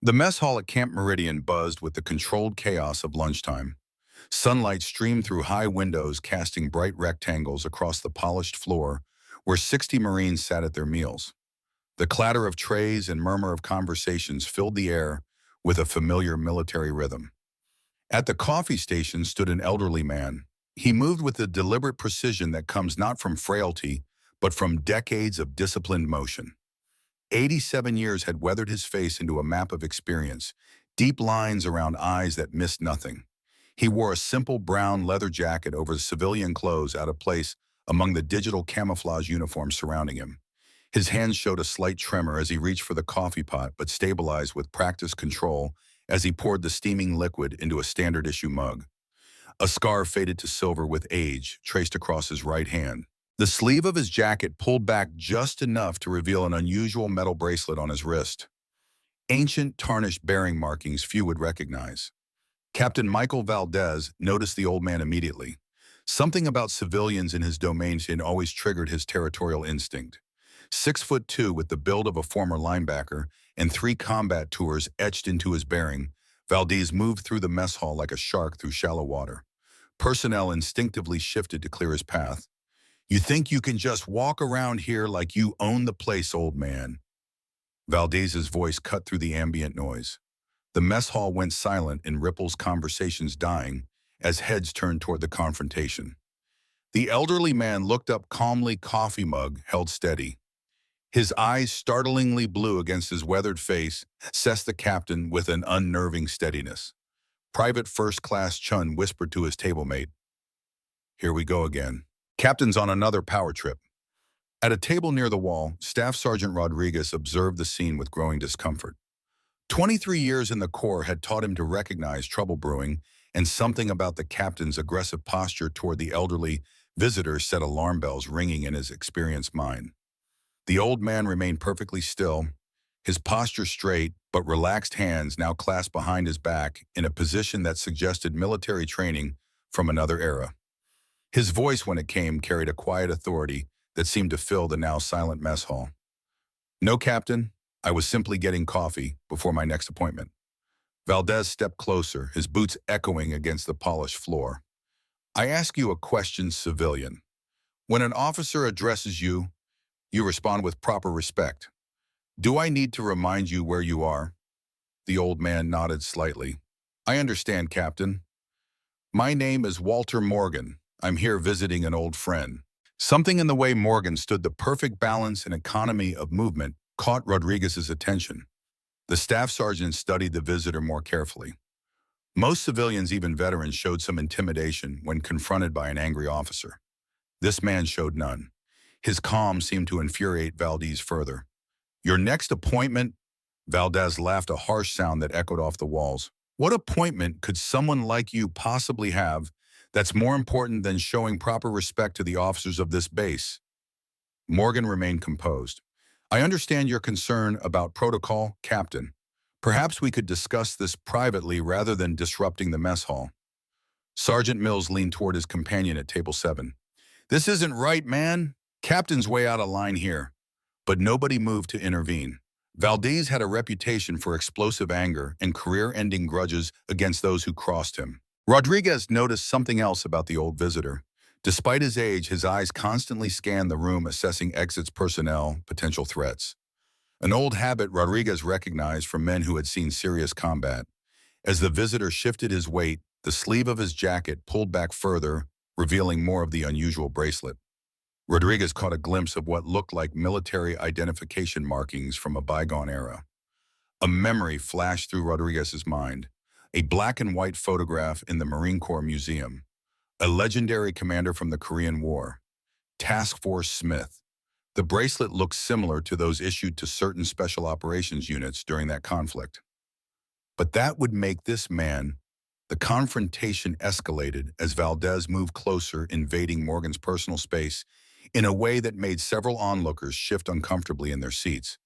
The mess hall at Camp Meridian buzzed with the controlled chaos of lunchtime. Sunlight streamed through high windows, casting bright rectangles across the polished floor where 60 Marines sat at their meals. The clatter of trays and murmur of conversations filled the air with a familiar military rhythm. At the coffee station stood an elderly man. He moved with the deliberate precision that comes not from frailty, but from decades of disciplined motion. 87 years had weathered his face into a map of experience, deep lines around eyes that missed nothing. He wore a simple brown leather jacket over civilian clothes, out of place among the digital camouflage uniforms surrounding him. His hands showed a slight tremor as he reached for the coffee pot, but stabilized with practiced control as he poured the steaming liquid into a standard-issue mug. A scar faded to silver with age, traced across his right hand. The sleeve of his jacket pulled back just enough to reveal an unusual metal bracelet on his wrist. Ancient, tarnished bearing markings few would recognize. Captain Michael Valdez noticed the old man immediately. Something about civilians in his domain had always triggered his territorial instinct. 6'2", with the build of a former linebacker and 3 combat tours etched into his bearing, Valdez moved through the mess hall like a shark through shallow water. Personnel instinctively shifted to clear his path. "You think you can just walk around here like you own the place, old man?" Valdez's voice cut through the ambient noise. The mess hall went silent in ripples, conversations dying, as heads turned toward the confrontation. The elderly man looked up calmly, coffee mug held steady. His eyes startlingly blue against his weathered face, assessed the captain with an unnerving steadiness. Private First Class Chun whispered to his table mate, "Here we go again. Captain's on another power trip." At a table near the wall, Staff Sergeant Rodriguez observed the scene with growing discomfort. 23 years in the Corps had taught him to recognize trouble brewing, and something about the captain's aggressive posture toward the elderly visitor set alarm bells ringing in his experienced mind. The old man remained perfectly still, his posture straight, but relaxed hands now clasped behind his back in a position that suggested military training from another era. His voice, when it came, carried a quiet authority that seemed to fill the now silent mess hall. "No, Captain, I was simply getting coffee before my next appointment." Valdez stepped closer, his boots echoing against the polished floor. "I ask you a question, civilian. When an officer addresses you, you respond with proper respect. Do I need to remind you where you are?" The old man nodded slightly. "I understand, Captain. My name is Walter Morgan. I'm here visiting an old friend." Something in the way Morgan stood, the perfect balance and economy of movement, caught Rodriguez's attention. The staff sergeant studied the visitor more carefully. Most civilians, even veterans, showed some intimidation when confronted by an angry officer. This man showed none. His calm seemed to infuriate Valdez further. "Your next appointment?" Valdez laughed, a harsh sound that echoed off the walls. "What appointment could someone like you possibly have that's more important than showing proper respect to the officers of this base?" Morgan remained composed. "I understand your concern about protocol, Captain. Perhaps we could discuss this privately rather than disrupting the mess hall." Sergeant Mills leaned toward his companion at table 7. "This isn't right, man. Captain's way out of line here." But nobody moved to intervene. Valdez had a reputation for explosive anger and career-ending grudges against those who crossed him. Rodriguez noticed something else about the old visitor. Despite his age, his eyes constantly scanned the room, assessing exits, personnel, potential threats. An old habit Rodriguez recognized from men who had seen serious combat. As the visitor shifted his weight, the sleeve of his jacket pulled back further, revealing more of the unusual bracelet. Rodriguez caught a glimpse of what looked like military identification markings from a bygone era. A memory flashed through Rodriguez's mind. A black and white photograph in the Marine Corps Museum. A legendary commander from the Korean War. Task Force Smith. The bracelet looked similar to those issued to certain special operations units during that conflict. But that would make this man. The confrontation escalated as Valdez moved closer, invading Morgan's personal space in a way that made several onlookers shift uncomfortably in their seats.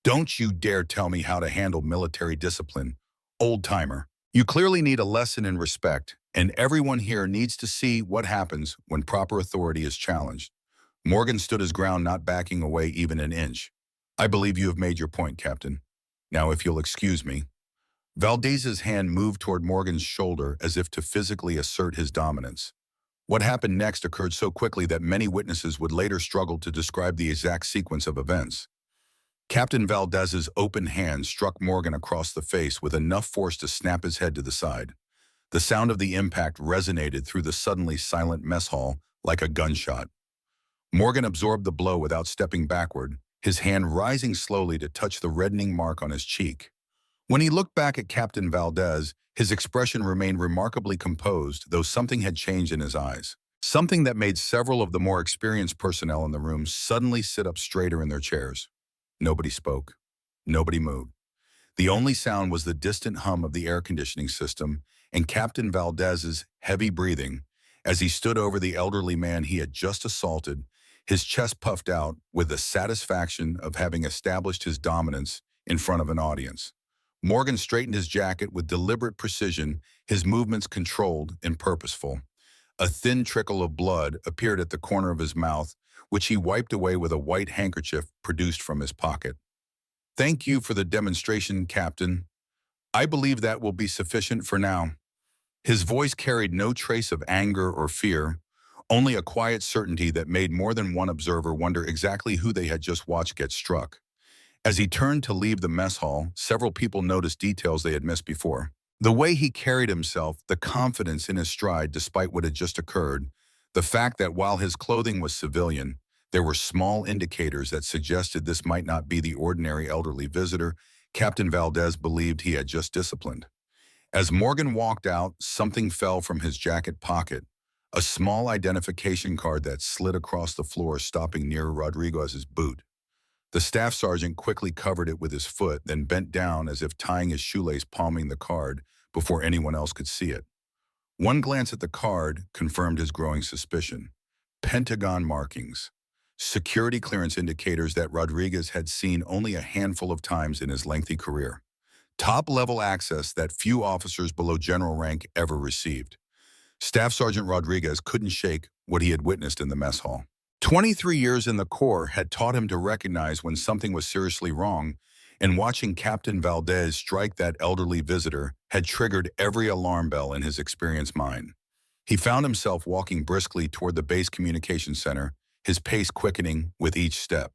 "Don't you dare tell me how to handle military discipline, old-timer. You clearly need a lesson in respect, and everyone here needs to see what happens when proper authority is challenged." Morgan stood his ground, not backing away even an inch. "I believe you have made your point, Captain. Now, if you'll excuse me." Valdez's hand moved toward Morgan's shoulder as if to physically assert his dominance. What happened next occurred so quickly that many witnesses would later struggle to describe the exact sequence of events. Captain Valdez's open hand struck Morgan across the face with enough force to snap his head to the side. The sound of the impact resonated through the suddenly silent mess hall like a gunshot. Morgan absorbed the blow without stepping backward, his hand rising slowly to touch the reddening mark on his cheek. When he looked back at Captain Valdez, his expression remained remarkably composed, though something had changed in his eyes. Something that made several of the more experienced personnel in the room suddenly sit up straighter in their chairs. Nobody spoke. Nobody moved. The only sound was the distant hum of the air conditioning system and Captain Valdez's heavy breathing as he stood over the elderly man he had just assaulted, his chest puffed out with the satisfaction of having established his dominance in front of an audience. Morgan straightened his jacket with deliberate precision, his movements controlled and purposeful. A thin trickle of blood appeared at the corner of his mouth, which he wiped away with a white handkerchief produced from his pocket. "Thank you for the demonstration, Captain. I believe that will be sufficient for now." His voice carried no trace of anger or fear, only a quiet certainty that made more than one observer wonder exactly who they had just watched get struck. As he turned to leave the mess hall, several people noticed details they had missed before. The way he carried himself, the confidence in his stride despite what had just occurred, the fact that while his clothing was civilian, there were small indicators that suggested this might not be the ordinary elderly visitor Captain Valdez believed he had just disciplined. As Morgan walked out, something fell from his jacket pocket, a small identification card that slid across the floor, stopping near Rodriguez's boot. The staff sergeant quickly covered it with his foot, then bent down as if tying his shoelace, palming the card before anyone else could see it. One glance at the card confirmed his growing suspicion. Pentagon markings. Security clearance indicators that Rodriguez had seen only a handful of times in his lengthy career. Top-level access that few officers below general rank ever received. Staff Sergeant Rodriguez couldn't shake what he had witnessed in the mess hall. 23 years in the Corps had taught him to recognize when something was seriously wrong, and watching Captain Valdez strike that elderly visitor had triggered every alarm bell in his experienced mind. He found himself walking briskly toward the base communications center, his pace quickening with each step.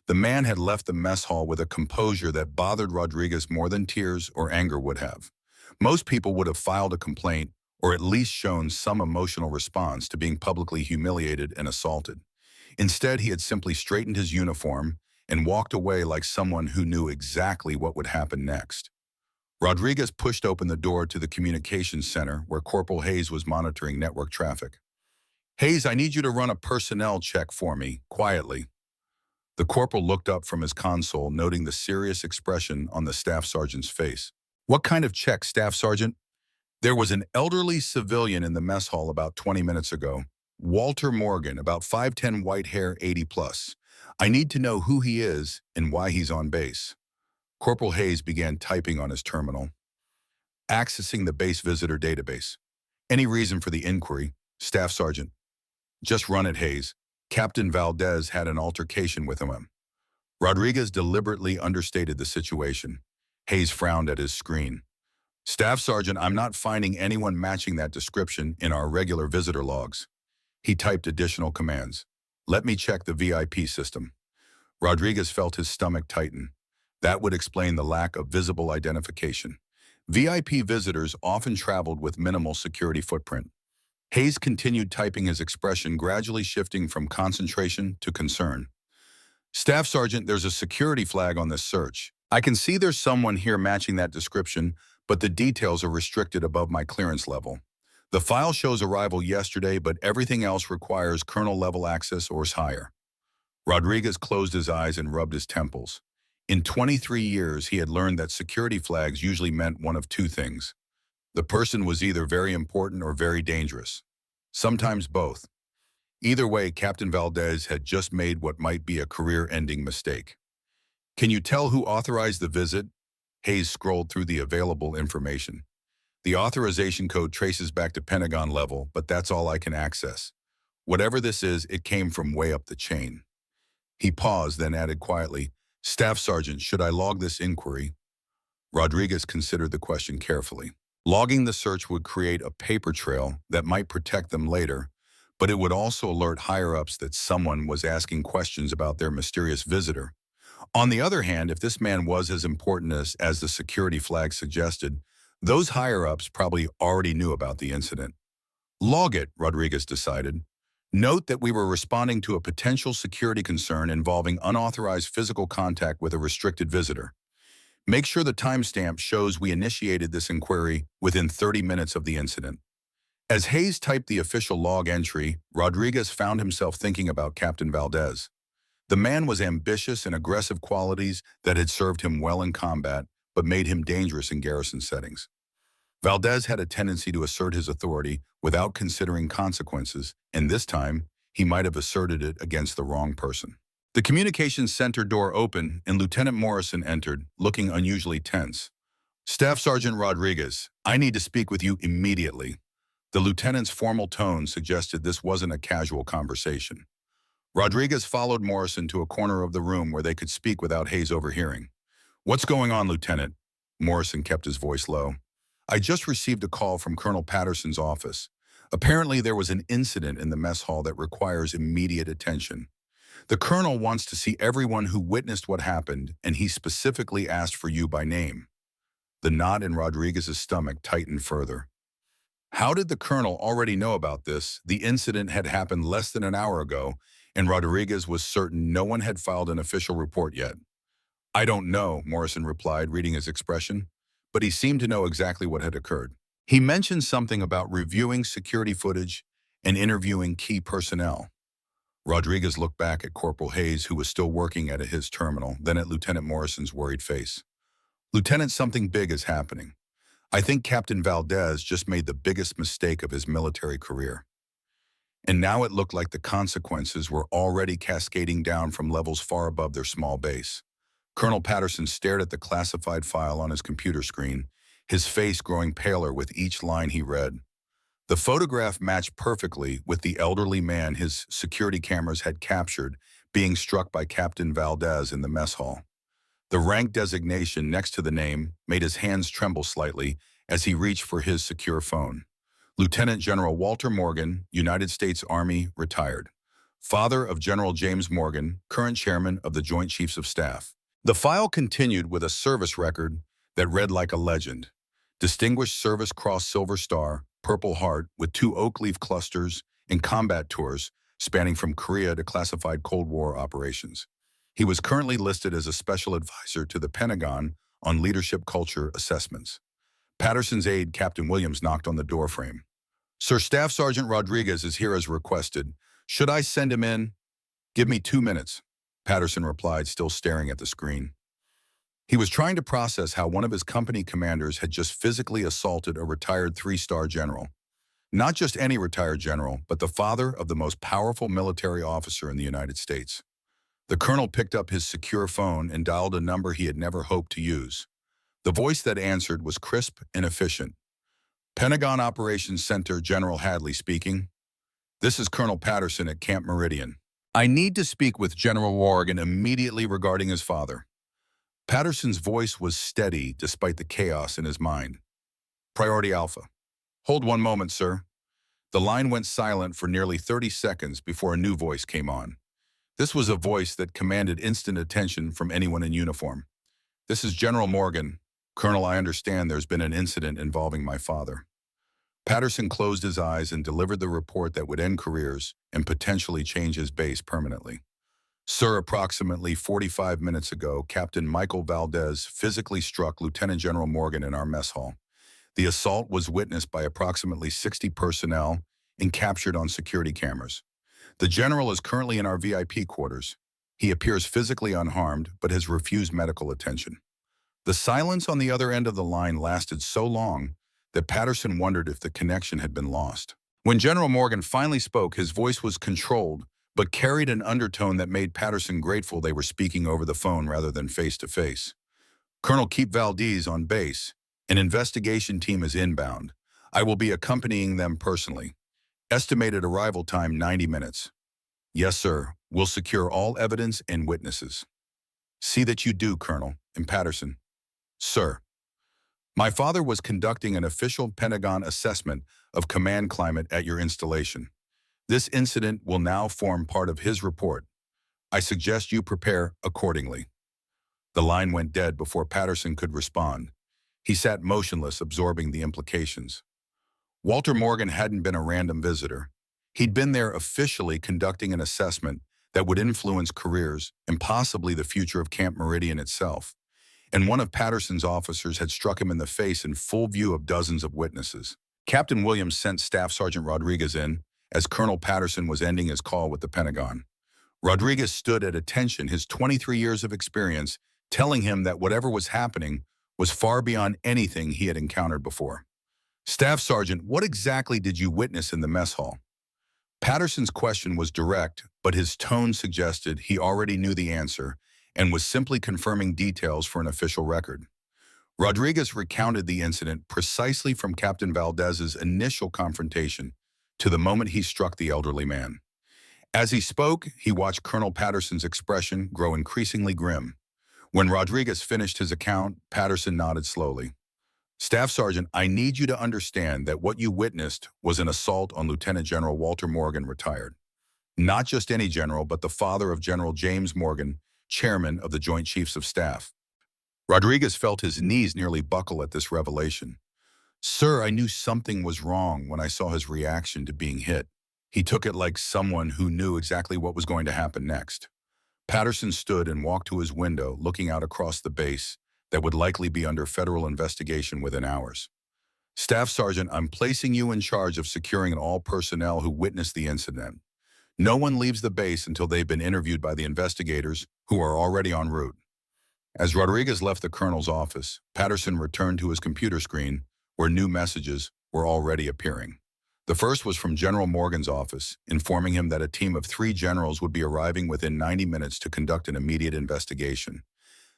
The man had left the mess hall with a composure that bothered Rodriguez more than tears or anger would have. Most people would have filed a complaint or at least shown some emotional response to being publicly humiliated and assaulted. Instead, he had simply straightened his uniform and walked away like someone who knew exactly what would happen next. Rodriguez pushed open the door to the communications center where Corporal Hayes was monitoring network traffic. "Hayes, I need you to run a personnel check for me, quietly." The corporal looked up from his console, noting the serious expression on the staff sergeant's face. "What kind of check, Staff Sergeant?" "There was an elderly civilian in the mess hall about 20 minutes ago. Walter Morgan, about 5'10", white hair, 80 plus. I need to know who he is and why he's on base." Corporal Hayes began typing on his terminal. "Accessing the base visitor database. Any reason for the inquiry, Staff Sergeant?" "Just run it, Hayes. Captain Valdez had an altercation with him." Rodriguez deliberately understated the situation. Hayes frowned at his screen. "Staff Sergeant, I'm not finding anyone matching that description in our regular visitor logs." He typed additional commands. "Let me check the VIP system." Rodriguez felt his stomach tighten. That would explain the lack of visible identification. VIP visitors often traveled with minimal security footprint. Hayes continued typing, his expression gradually shifting from concentration to concern. "Staff Sergeant, there's a security flag on this search. I can see there's someone here matching that description, but the details are restricted above my clearance level. The file shows arrival yesterday, but everything else requires colonel-level access or is higher." Rodriguez closed his eyes and rubbed his temples. In 23 years, he had learned that security flags usually meant one of two things. The person was either very important or very dangerous. Sometimes both. Either way, Captain Valdez had just made what might be a career-ending mistake. "Can you tell who authorized the visit?" Hayes scrolled through the available information. "The authorization code traces back to Pentagon level, but that's all I can access. Whatever this is, it came from way up the chain." He paused, then added quietly, "Staff Sergeant, should I log this inquiry?" Rodriguez considered the question carefully. Logging the search would create a paper trail that might protect them later, but it would also alert higher-ups that someone was asking questions about their mysterious visitor. On the other hand, if this man was as important as the security flag suggested, those higher-ups probably already knew about the incident. Log it, Rodriguez decided. Note that we were responding to a potential security concern involving unauthorized physical contact with a restricted visitor. Make sure the timestamp shows we initiated this inquiry within 30 minutes of the incident. As Hayes typed the official log entry, Rodriguez found himself thinking about Captain Valdez. The man was ambitious and aggressive qualities that had served him well in combat, but made him dangerous in garrison settings. Valdez had a tendency to assert his authority without considering consequences, and this time, he might have asserted it against the wrong person. The communications center door opened, and Lieutenant Morrison entered, looking unusually tense. "Staff Sergeant Rodriguez, I need to speak with you immediately." The lieutenant's formal tone suggested this wasn't a casual conversation. Rodriguez followed Morrison to a corner of the room where they could speak without Hayes overhearing. "What's going on, Lieutenant?" Morrison kept his voice low. "I just received a call from Colonel Patterson's office. Apparently there was an incident in the mess hall that requires immediate attention. The colonel wants to see everyone who witnessed what happened, and he specifically asked for you by name." The knot in Rodriguez's stomach tightened further. How did the colonel already know about this? The incident had happened less than an hour ago, and Rodriguez was certain no one had filed an official report yet. "I don't know," Morrison replied, reading his expression, but he seemed to know exactly what had occurred. He mentioned something about reviewing security footage and interviewing key personnel. Rodriguez looked back at Corporal Hayes, who was still working at his terminal, then at Lieutenant Morrison's worried face. "Lieutenant, something big is happening. I think Captain Valdez just made the biggest mistake of his military career." And now it looked like the consequences were already cascading down from levels far above their small base. Colonel Patterson stared at the classified file on his computer screen, his face growing paler with each line he read. The photograph matched perfectly with the elderly man his security cameras had captured being struck by Captain Valdez in the mess hall. The rank designation next to the name made his hands tremble slightly as he reached for his secure phone. Lieutenant General Walter Morgan, United States Army, retired. Father of General James Morgan, current chairman of the Joint Chiefs of Staff. The file continued with a service record that read like a legend. Distinguished Service Cross Silver Star, Purple Heart with 2 oak leaf clusters and combat tours spanning from Korea to classified Cold War operations. He was currently listed as a special advisor to the Pentagon on leadership culture assessments. Patterson's aide, Captain Williams, knocked on the doorframe. "Sir, Staff Sergeant Rodriguez is here as requested. Should I send him in?" "Give me 2 minutes," Patterson replied, still staring at the screen. He was trying to process how one of his company commanders had just physically assaulted a retired 3-star general. Not just any retired general, but the father of the most powerful military officer in the United States. The colonel picked up his secure phone and dialed a number he had never hoped to use. The voice that answered was crisp and efficient. "Pentagon Operations Center, General Hadley speaking. This is Colonel Patterson at Camp Meridian. I need to speak with General Morgan immediately regarding his father." Patterson's voice was steady despite the chaos in his mind. "Priority Alpha." "Hold one moment, sir." The line went silent for nearly 30 seconds before a new voice came on. This was a voice that commanded instant attention from anyone in uniform. "This is General Morgan. Colonel, I understand there's been an incident involving my father." Patterson closed his eyes and delivered the report that would end careers and potentially change his base permanently. "Sir, approximately 45 minutes ago, Captain Michael Valdez physically struck Lieutenant General Morgan in our mess hall. The assault was witnessed by approximately 60 personnel and captured on security cameras. The general is currently in our VIP quarters. He appears physically unharmed, but has refused medical attention." The silence on the other end of the line lasted so long that Patterson wondered if the connection had been lost. When General Morgan finally spoke, his voice was controlled, but carried an undertone that made Patterson grateful they were speaking over the phone rather than face-to-face. "Colonel, keep Valdez on base. An investigation team is inbound. I will be accompanying them personally. Estimated arrival time 90 minutes. "Yes, sir. We'll secure all evidence and witnesses." "See that you do, Colonel." And Patterson, "Sir." My father was conducting an official Pentagon assessment of command climate at your installation. This incident will now form part of his report. I suggest you prepare accordingly." The line went dead before Patterson could respond. He sat motionless, absorbing the implications. Walter Morgan hadn't been a random visitor. He'd been there officially conducting an assessment that would influence careers and possibly the future of Camp Meridian itself. And one of Patterson's officers had struck him in the face in full view of dozens of witnesses. Captain Williams sent Staff Sergeant Rodriguez in as Colonel Patterson was ending his call with the Pentagon. Rodriguez stood at attention, his 23 years of experience telling him that whatever was happening was far beyond anything he had encountered before. "Staff Sergeant, what exactly did you witness in the mess hall?" Patterson's question was direct, but his tone suggested he already knew the answer and was simply confirming details for an official record. Rodriguez recounted the incident precisely from Captain Valdez's initial confrontation to the moment he struck the elderly man. As he spoke, he watched Colonel Patterson's expression grow increasingly grim. When Rodriguez finished his account, Patterson nodded slowly. "Staff Sergeant, I need you to understand that what you witnessed was an assault on Lieutenant General Walter Morgan, retired. Not just any general, but the father of General James Morgan, chairman of the Joint Chiefs of Staff." Rodriguez felt his knees nearly buckle at this revelation. "Sir, I knew something was wrong when I saw his reaction to being hit. He took it like someone who knew exactly what was going to happen next." Patterson stood and walked to his window, looking out across the base that would likely be under federal investigation within hours. "Staff Sergeant, I'm placing you in charge of securing all personnel who witnessed the incident. No one leaves the base until they've been interviewed by the investigators who are already en route." As Rodriguez left the colonel's office, Patterson returned to his computer screen where new messages were already appearing. The first was from General Morgan's office, informing him that a team of 3 generals would be arriving within 90 minutes to conduct an immediate investigation.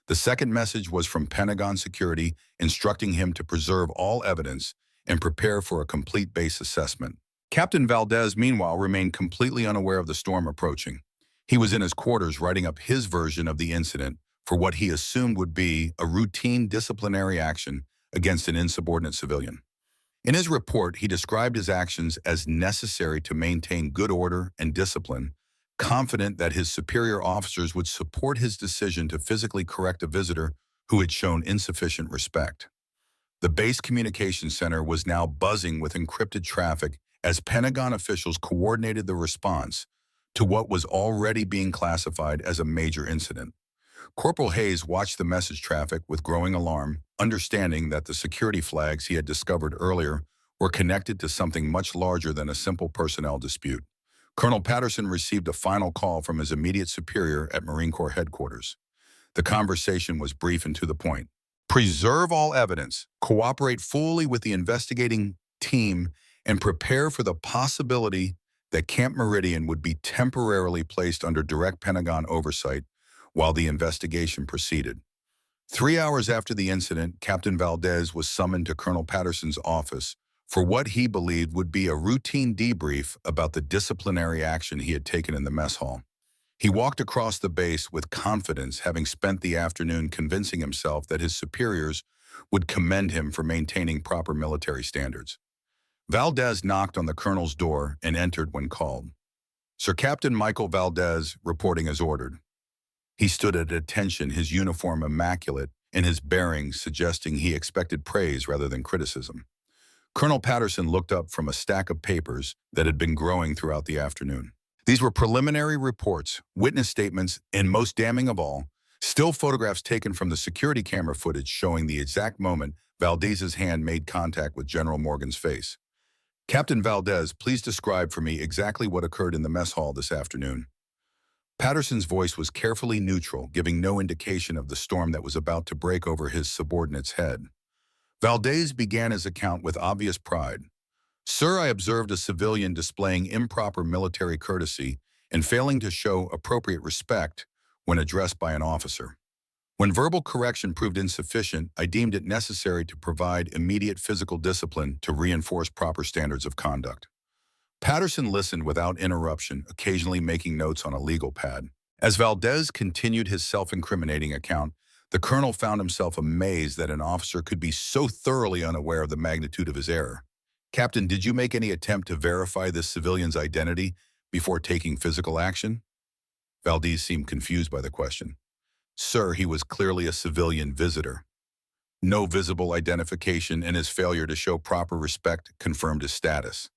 The second message was from Pentagon Security, instructing him to preserve all evidence and prepare for a complete base assessment. Captain Valdez, meanwhile, remained completely unaware of the storm approaching. He was in his quarters writing up his version of the incident for what he assumed would be a routine disciplinary action against an insubordinate civilian. In his report, he described his actions as necessary to maintain good order and discipline, confident that his superior officers would support his decision to physically correct a visitor who had shown insufficient respect. The base communications center was now buzzing with encrypted traffic as Pentagon officials coordinated the response to what was already being classified as a major incident. Corporal Hayes watched the message traffic with growing alarm, understanding that the security flags he had discovered earlier were connected to something much larger than a simple personnel dispute. Colonel Patterson received a final call from his immediate superior at Marine Corps headquarters. The conversation was brief and to the point. "Preserve all evidence, cooperate fully with the investigating team, and prepare for the possibility that Camp Meridian would be temporarily placed under direct Pentagon oversight while the investigation proceeded." 3 hours after the incident, Captain Valdez was summoned to Colonel Patterson's office for what he believed would be a routine debrief about the disciplinary action he had taken in the mess hall. He walked across the base with confidence, having spent the afternoon convincing himself that his superiors would commend him for maintaining proper military standards. Valdez knocked on the colonel's door and entered when called. "Sir Captain Michael Valdez, reporting as ordered." He stood at attention, his uniform immaculate and his bearings suggesting he expected praise rather than criticism. Colonel Patterson looked up from a stack of papers that had been growing throughout the afternoon. These were preliminary reports, witness statements, and most damning of all, still photographs taken from the security camera footage showing the exact moment Valdez's hand made contact with General Morgan's face. "Captain Valdez, please describe for me exactly what occurred in the mess hall this afternoon." Patterson's voice was carefully neutral, giving no indication of the storm that was about to break over his subordinate's head. Valdez began his account with obvious pride. "Sir, I observed a civilian displaying improper military courtesy and failing to show appropriate respect when addressed by an officer. When verbal correction proved insufficient, I deemed it necessary to provide immediate physical discipline to reinforce proper standards of conduct." Patterson listened without interruption, occasionally making notes on a legal pad. As Valdez continued his self-incriminating account, The colonel found himself amazed that an officer could be so thoroughly unaware of the magnitude of his error. "Captain, did you make any attempt to verify this civilian's identity before taking physical action?" Valdez seemed confused by the question. "Sir, he was clearly a civilian visitor. No visible identification, and his failure to show proper respect confirmed his status.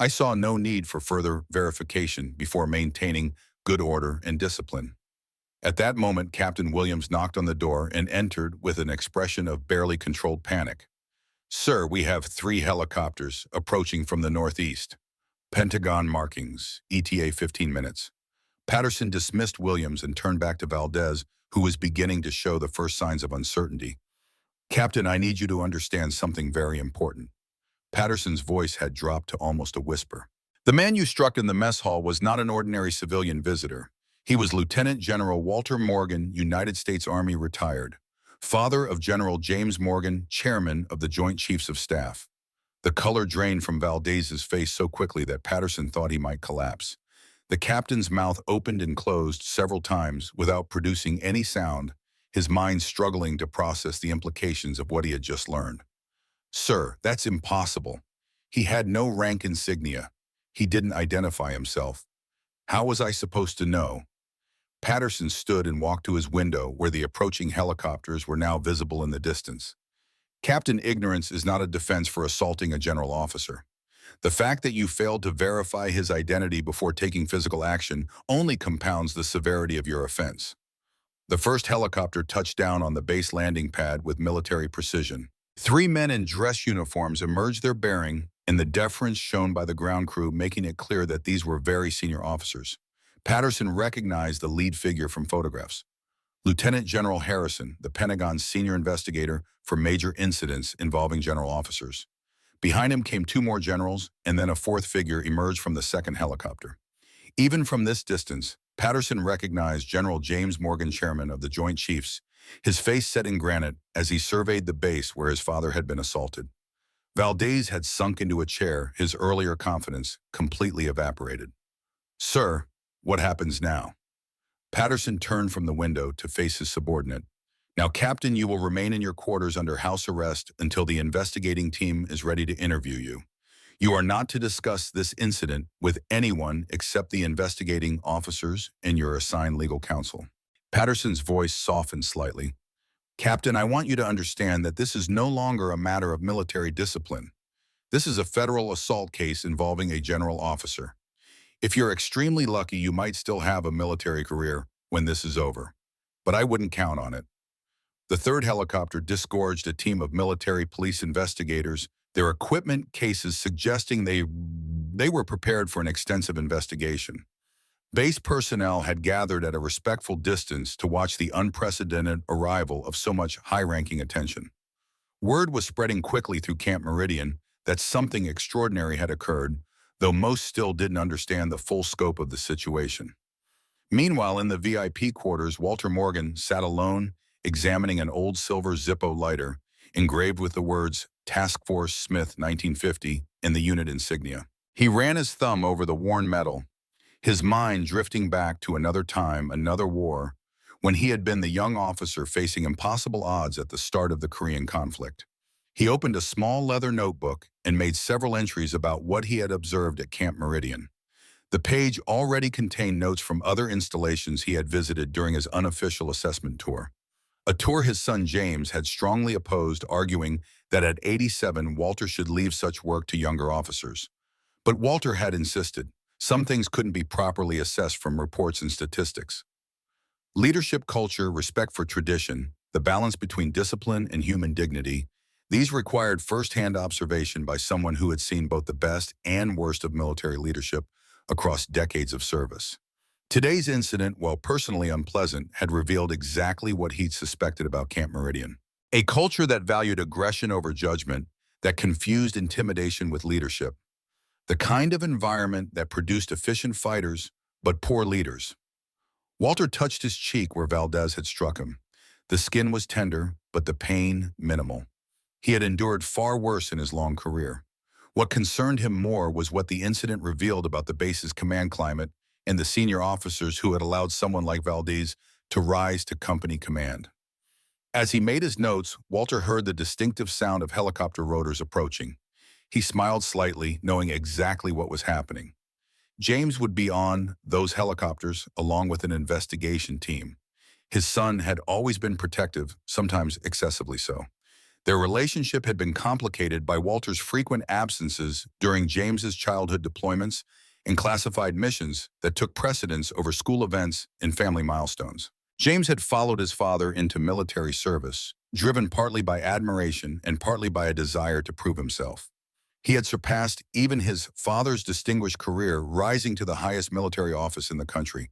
I saw no need for further verification before maintaining good order and discipline." At that moment, Captain Williams knocked on the door and entered with an expression of barely controlled panic. "Sir, we have 3 helicopters approaching from the northeast. Pentagon markings, ETA 15 minutes. Patterson dismissed Williams and turned back to Valdez, who was beginning to show the first signs of uncertainty. "Captain, I need you to understand something very important." Patterson's voice had dropped to almost a whisper. "The man you struck in the mess hall was not an ordinary civilian visitor. He was Lieutenant General Walter Morgan, United States Army retired, father of General James Morgan, chairman of the Joint Chiefs of Staff." The color drained from Valdez's face so quickly that Patterson thought he might collapse. The captain's mouth opened and closed several times without producing any sound, his mind struggling to process the implications of what he had just learned. "Sir, that's impossible. He had no rank insignia. He didn't identify himself. How was I supposed to know?" Patterson stood and walked to his window where the approaching helicopters were now visible in the distance. "Captain, ignorance is not a defense for assaulting a general officer. The fact that you failed to verify his identity before taking physical action only compounds the severity of your offense." The first helicopter touched down on the base landing pad with military precision. 3 men in dress uniforms emerged their bearing, and the deference shown by the ground crew making it clear that these were very senior officers. Patterson recognized the lead figure from photographs. Lieutenant General Harrison, the Pentagon's senior investigator for major incidents involving general officers. Behind him came 2 more generals, and then a 4th figure emerged from the second helicopter. Even from this distance, Patterson recognized General James Morgan, chairman of the Joint Chiefs, his face set in granite as he surveyed the base where his father had been assaulted. Valdez had sunk into a chair, his earlier confidence completely evaporated. "Sir, what happens now?" Patterson turned from the window to face his subordinate. "Now, Captain, you will remain in your quarters under house arrest until the investigating team is ready to interview you. You are not to discuss this incident with anyone except the investigating officers and your assigned legal counsel." Patterson's voice softened slightly. "Captain, I want you to understand that this is no longer a matter of military discipline. This is a federal assault case involving a general officer. If you're extremely lucky, you might still have a military career when this is over. But I wouldn't count on it." The third helicopter disgorged a team of military police investigators, their equipment cases suggesting they were prepared for an extensive investigation. Base personnel had gathered at a respectful distance to watch the unprecedented arrival of so much high-ranking attention. Word was spreading quickly through Camp Meridian that something extraordinary had occurred, though most still didn't understand the full scope of the situation. Meanwhile, in the VIP quarters, Walter Morgan sat alone, examining an old silver Zippo lighter, engraved with the words Task Force Smith 1950 in the unit insignia. He ran his thumb over the worn metal, his mind drifting back to another time, another war, when he had been the young officer facing impossible odds at the start of the Korean conflict. He opened a small leather notebook and made several entries about what he had observed at Camp Meridian. The page already contained notes from other installations he had visited during his unofficial assessment tour. A tour his son James had strongly opposed, arguing that at 87 Walter should leave such work to younger officers. But Walter had insisted some things couldn't be properly assessed from reports and statistics. Leadership culture, respect for tradition, the balance between discipline and human dignity, these required first-hand observation by someone who had seen both the best and worst of military leadership across decades of service. Today's incident, while personally unpleasant, had revealed exactly what he'd suspected about Camp Meridian. A culture that valued aggression over judgment, that confused intimidation with leadership. The kind of environment that produced efficient fighters, but poor leaders. Walter touched his cheek where Valdez had struck him. The skin was tender, but the pain minimal. He had endured far worse in his long career. What concerned him more was what the incident revealed about the base's command climate and the senior officers who had allowed someone like Valdez to rise to company command. As he made his notes, Walter heard the distinctive sound of helicopter rotors approaching. He smiled slightly, knowing exactly what was happening. James would be on those helicopters along with an investigation team. His son had always been protective, sometimes excessively so. Their relationship had been complicated by Walter's frequent absences during James's childhood deployments and classified missions that took precedence over school events and family milestones. James had followed his father into military service, driven partly by admiration and partly by a desire to prove himself. He had surpassed even his father's distinguished career, rising to the highest military office in the country.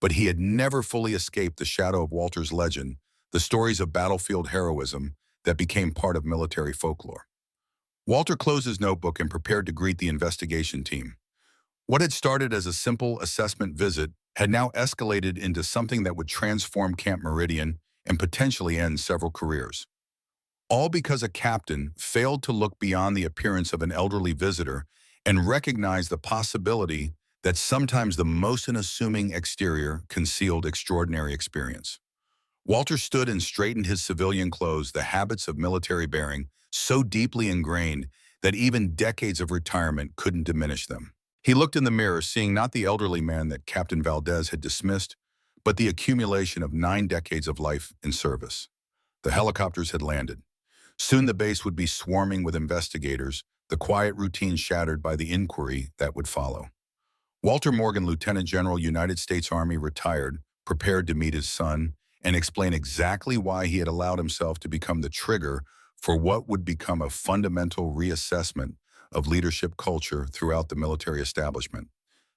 But he had never fully escaped the shadow of Walter's legend, the stories of battlefield heroism that became part of military folklore. Walter closed his notebook and prepared to greet the investigation team. What had started as a simple assessment visit had now escalated into something that would transform Camp Meridian and potentially end several careers. All because a captain failed to look beyond the appearance of an elderly visitor and recognize the possibility that sometimes the most unassuming exterior concealed extraordinary experience. Walter stood and straightened his civilian clothes, the habits of military bearing so deeply ingrained that even decades of retirement couldn't diminish them. He looked in the mirror, seeing not the elderly man that Captain Valdez had dismissed, but the accumulation of 9 decades of life in service. The helicopters had landed. Soon the base would be swarming with investigators, the quiet routine shattered by the inquiry that would follow. Walter Morgan, Lieutenant General, United States Army, retired, prepared to meet his son and explain exactly why he had allowed himself to become the trigger for what would become a fundamental reassessment of leadership culture throughout the military establishment.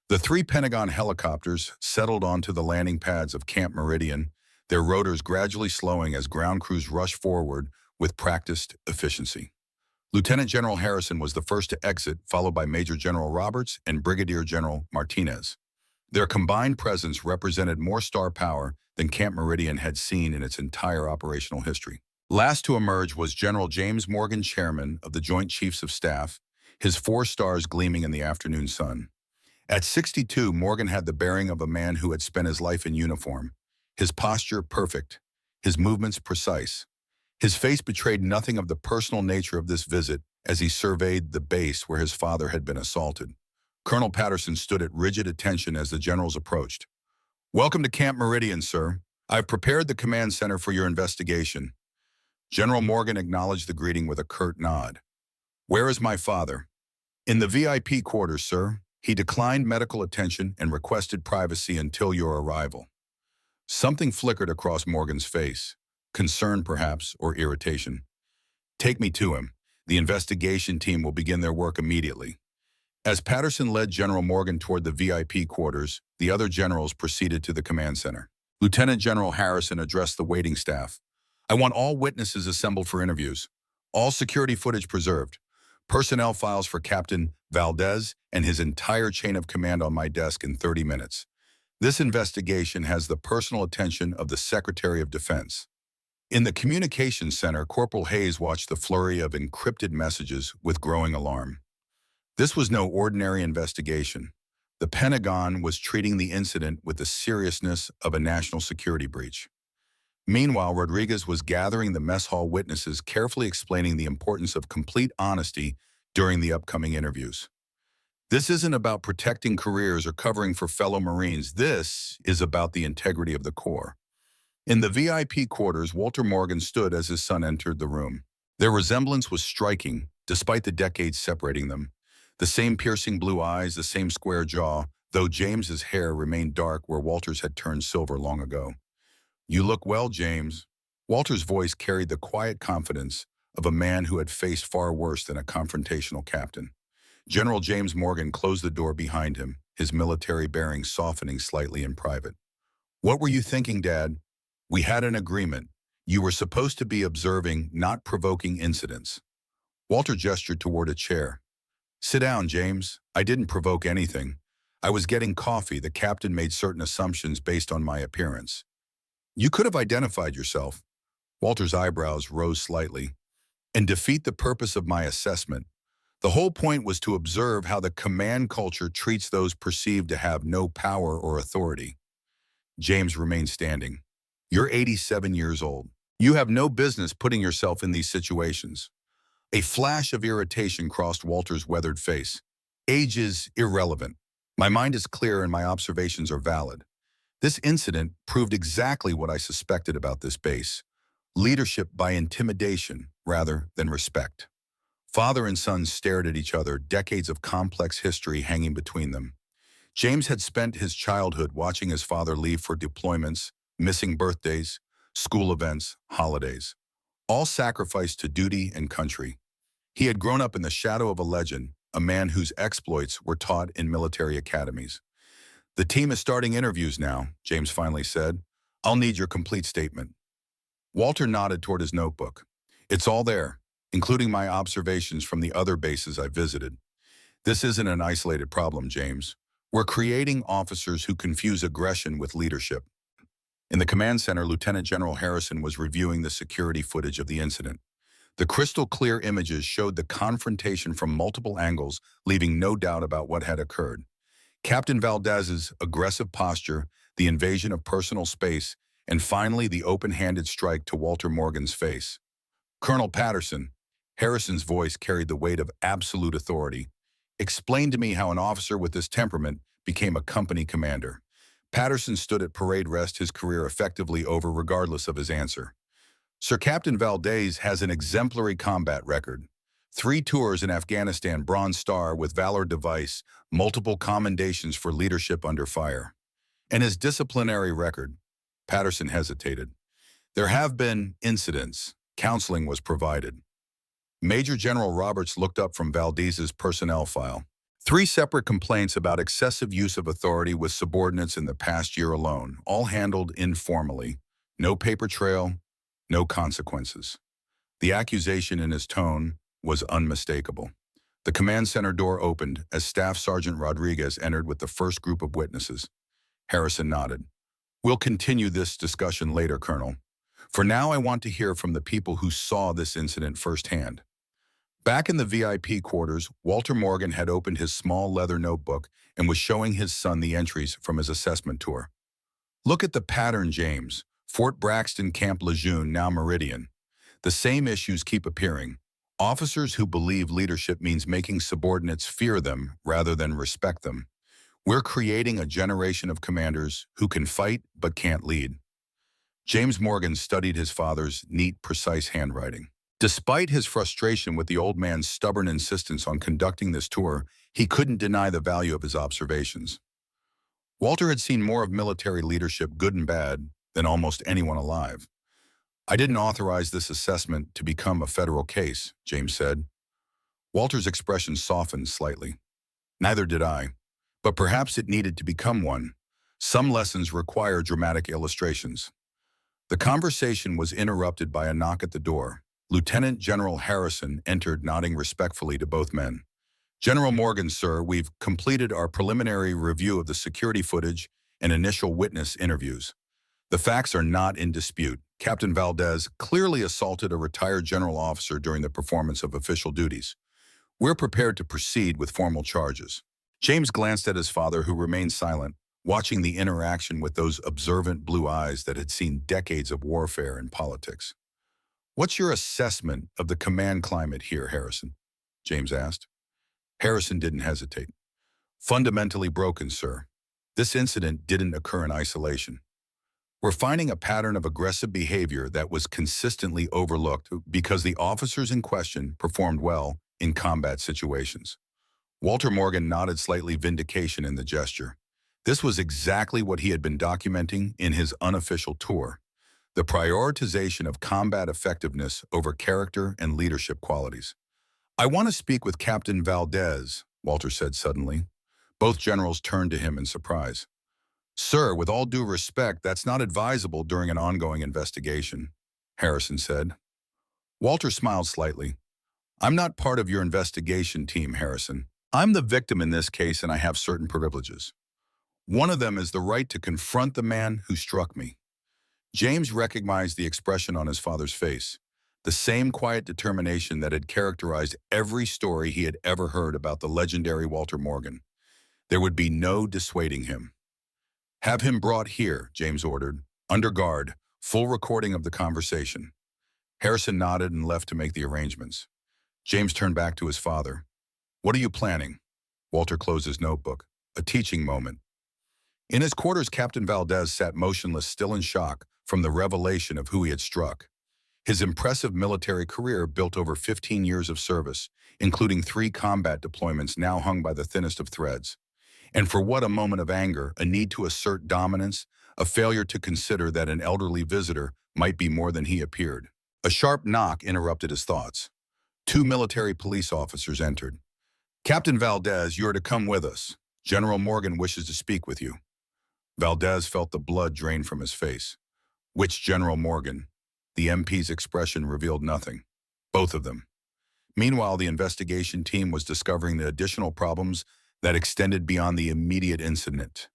The 3 Pentagon helicopters settled onto the landing pads of Camp Meridian, their rotors gradually slowing as ground crews rushed forward with practiced efficiency. Lieutenant General Harrison was the first to exit, followed by Major General Roberts and Brigadier General Martinez. Their combined presence represented more star power than Camp Meridian had seen in its entire operational history. Last to emerge was General James Morgan, chairman of the Joint Chiefs of Staff, his 4 stars gleaming in the afternoon sun. At 62, Morgan had the bearing of a man who had spent his life in uniform, his posture perfect, his movements precise. His face betrayed nothing of the personal nature of this visit as he surveyed the base where his father had been assaulted. Colonel Patterson stood at rigid attention as the generals approached. "Welcome to Camp Meridian, sir. I've prepared the command center for your investigation." General Morgan acknowledged the greeting with a curt nod. "Where is my father?" "In the VIP quarters, sir. He declined medical attention and requested privacy until your arrival." Something flickered across Morgan's face. Concern, perhaps, or irritation. "Take me to him. The investigation team will begin their work immediately." As Patterson led General Morgan toward the VIP quarters, the other generals proceeded to the command center. Lieutenant General Harrison addressed the waiting staff. "I want all witnesses assembled for interviews. All security footage preserved. Personnel files for Captain Valdez and his entire chain of command on my desk in 30 minutes. This investigation has the personal attention of the Secretary of Defense." In the communications center, Corporal Hayes watched the flurry of encrypted messages with growing alarm. This was no ordinary investigation. The Pentagon was treating the incident with the seriousness of a national security breach. Meanwhile, Rodriguez was gathering the mess hall witnesses, carefully explaining the importance of complete honesty during the upcoming interviews. This isn't about protecting careers or covering for fellow Marines. This is about the integrity of the Corps. In the VIP quarters, Walter Morgan stood as his son entered the room. Their resemblance was striking, despite the decades separating them. The same piercing blue eyes, the same square jaw, though James's hair remained dark where Walter's had turned silver long ago. "You look well, James." Walter's voice carried the quiet confidence of a man who had faced far worse than a confrontational captain. General James Morgan closed the door behind him, his military bearing softening slightly in private. "What were you thinking, Dad? We had an agreement. You were supposed to be observing, not provoking incidents." Walter gestured toward a chair. "Sit down, James. I didn't provoke anything. I was getting coffee. The captain made certain assumptions based on my appearance." "You could have identified yourself." Walter's eyebrows rose slightly. "And defeat the purpose of my assessment. The whole point was to observe how the command culture treats those perceived to have no power or authority." James remained standing. "You're 87 years old. You have no business putting yourself in these situations. A flash of irritation crossed Walter's weathered face. Age is irrelevant. My mind is clear and my observations are valid. This incident proved exactly what I suspected about this base. Leadership by intimidation rather than respect. Father and son stared at each other, decades of complex history hanging between them. James had spent his childhood watching his father leave for deployments, missing birthdays, school events, holidays, all sacrificed to duty and country. He had grown up in the shadow of a legend, a man whose exploits were taught in military academies. The team is starting interviews now, James finally said. I'll need your complete statement. Walter nodded toward his notebook. It's all there, including my observations from the other bases I visited. This isn't an isolated problem, James. We're creating officers who confuse aggression with leadership. In the command center, Lieutenant General Harrison was reviewing the security footage of the incident. The crystal-clear images showed the confrontation from multiple angles, leaving no doubt about what had occurred. Captain Valdez's aggressive posture, the invasion of personal space, and finally the open-handed strike to Walter Morgan's face. Colonel Patterson, Harrison's voice carried the weight of absolute authority, explained to me how an officer with this temperament became a company commander. Patterson stood at parade rest, his career effectively over regardless of his answer. Sir Captain Valdez has an exemplary combat record. 3 tours in Afghanistan, Bronze Star with Valor Device, multiple commendations for leadership under fire. And his disciplinary record. Patterson hesitated. There have been incidents. Counseling was provided. Major General Roberts looked up from Valdez's personnel file. 3 separate complaints about excessive use of authority with subordinates in the past year alone, all handled informally. No paper trail, no consequences. The accusation in his tone was unmistakable. The command center door opened as Staff Sergeant Rodriguez entered with the first group of witnesses. Harrison nodded. We'll continue this discussion later, Colonel. For now, I want to hear from the people who saw this incident firsthand. Back in the VIP quarters, Walter Morgan had opened his small leather notebook and was showing his son the entries from his assessment tour. Look at the pattern, James. Fort Braxton, Camp Lejeune, now Meridian. The same issues keep appearing. Officers who believe leadership means making subordinates fear them rather than respect them. We're creating a generation of commanders who can fight but can't lead. James Morgan studied his father's neat, precise handwriting. Despite his frustration with the old man's stubborn insistence on conducting this tour, he couldn't deny the value of his observations. Walter had seen more of military leadership, good and bad, than almost anyone alive. I didn't authorize this assessment to become a federal case, James said. Walter's expression softened slightly. Neither did I, but perhaps it needed to become one. Some lessons require dramatic illustrations. The conversation was interrupted by a knock at the door. Lieutenant General Harrison entered, nodding respectfully to both men. General Morgan, sir, we've completed our preliminary review of the security footage and initial witness interviews. The facts are not in dispute. Captain Valdez clearly assaulted a retired general officer during the performance of official duties. We're prepared to proceed with formal charges. James glanced at his father, who remained silent, watching the interaction with those observant blue eyes that had seen decades of warfare and politics. What's your assessment of the command climate here, Harrison? James asked. Harrison didn't hesitate. Fundamentally broken, sir. This incident didn't occur in isolation. We're finding a pattern of aggressive behavior that was consistently overlooked because the officers in question performed well in combat situations. Walter Morgan nodded, slightly vindication in the gesture. This was exactly what he had been documenting in his unofficial tour. The prioritization of combat effectiveness over character and leadership qualities. I want to speak with Captain Valdez, Walter said suddenly. Both generals turned to him in surprise. Sir, with all due respect, that's not advisable during an ongoing investigation, Harrison said. Walter smiled slightly. I'm not part of your investigation team, Harrison. I'm the victim in this case, and I have certain privileges. One of them is the right to confront the man who struck me. James recognized the expression on his father's face, the same quiet determination that had characterized every story he had ever heard about the legendary Walter Morgan. There would be no dissuading him. Have him brought here, James ordered, under guard, Full recording of the conversation. Harrison nodded and left to make the arrangements. James turned back to his father. What are you planning? Walter closed his notebook. A teaching moment. In his quarters, Captain Valdez sat motionless, still in shock from the revelation of who he had struck. His impressive military career, built over 15 years of service, including 3 combat deployments, now hung by the thinnest of threads. And for what a moment of anger, a need to assert dominance, a failure to consider that an elderly visitor might be more than he appeared. A sharp knock interrupted his thoughts. 2 military police officers entered. Captain Valdez, you are to come with us. General Morgan wishes to speak with you. Valdez felt the blood drain from his face. Which General Morgan? The MP's expression revealed nothing. Both of them. Meanwhile, the investigation team was discovering the additional problems that extended beyond the immediate incident.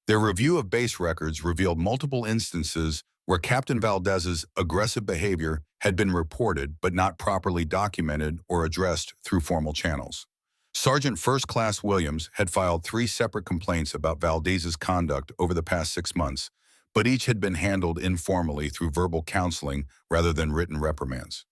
Their review of base records revealed multiple instances where Captain Valdez's aggressive behavior had been reported but not properly documented or addressed through formal channels. Sergeant First Class Williams had filed 3 separate complaints about Valdez's conduct over the past 6 months, but each had been handled informally through verbal counseling rather than written reprimands.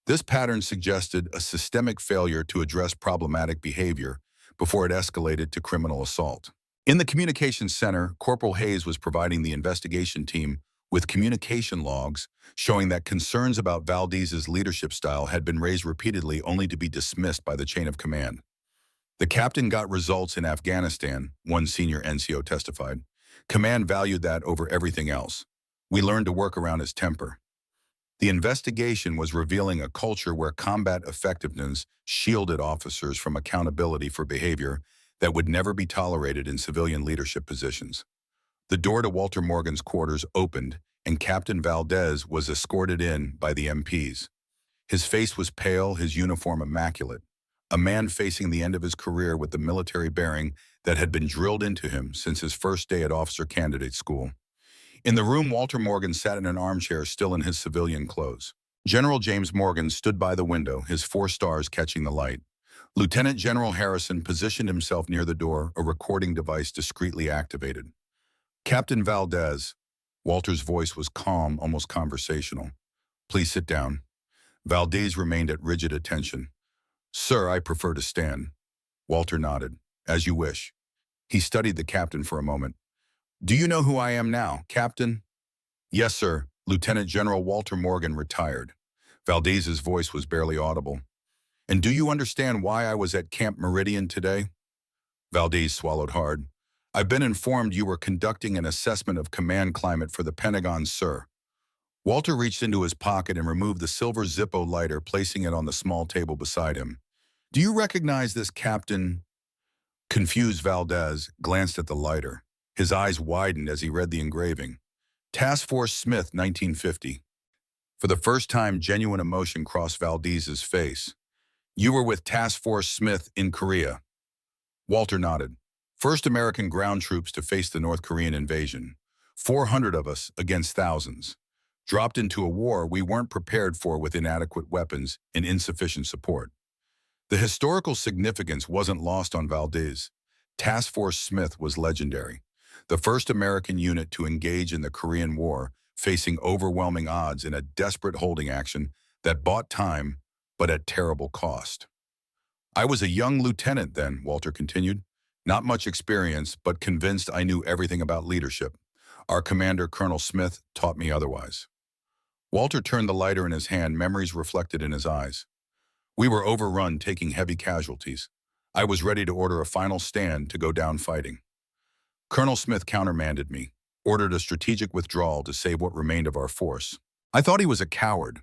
This pattern suggested a systemic failure to address problematic behavior before it escalated to criminal assault. In the communications center, Corporal Hayes was providing the investigation team with communication logs showing that concerns about Valdez's leadership style had been raised repeatedly, only to be dismissed by the chain of command. The captain got results in Afghanistan, one senior NCO testified. Command valued that over everything else. We learned to work around his temper. The investigation was revealing a culture where combat effectiveness shielded officers from accountability for behavior that would never be tolerated in civilian leadership positions. The door to Walter Morgan's quarters opened, and Captain Valdez was escorted in by the MPs. His face was pale, his uniform immaculate. A man facing the end of his career with the military bearing that had been drilled into him since his first day at officer candidate school. In the room, Walter Morgan sat in an armchair, still in his civilian clothes. General James Morgan stood by the window, his 4 stars catching the light. Lieutenant General Harrison positioned himself near the door, a recording device discreetly activated. Captain Valdez. Walter's voice was calm, almost conversational. Please sit down. Valdez remained at rigid attention. Sir, I prefer to stand. Walter nodded. As you wish. He studied the captain for a moment. Do you know who I am now, Captain? Yes, sir. Lieutenant General Walter Morgan, retired. Valdez's voice was barely audible. And do you understand why I was at Camp Meridian today? Valdez swallowed hard. I've been informed you were conducting an assessment of command climate for the Pentagon, sir. Walter reached into his pocket and removed the silver Zippo lighter, placing it on the small table beside him. Do you recognize this, Captain? Confused Valdez glanced at the lighter. His eyes widened as he read the engraving. Task Force Smith, 1950. For the first time, genuine emotion crossed Valdez's face. You were with Task Force Smith in Korea. Walter nodded. First American ground troops to face the North Korean invasion. 400 of us against thousands. Dropped into a war we weren't prepared for with inadequate weapons and insufficient support. The historical significance wasn't lost on Valdez. Task Force Smith was legendary. The first American unit to engage in the Korean War, facing overwhelming odds in a desperate holding action that bought time, but at terrible cost. I was a young lieutenant then, Walter continued. Not much experience, but convinced I knew everything about leadership. Our commander, Colonel Smith, taught me otherwise. Walter turned the lighter in his hand, memories reflected in his eyes. We were overrun, taking heavy casualties. I was ready to order a final stand to go down fighting. Colonel Smith countermanded me, ordered a strategic withdrawal to save what remained of our force. I thought he was a coward.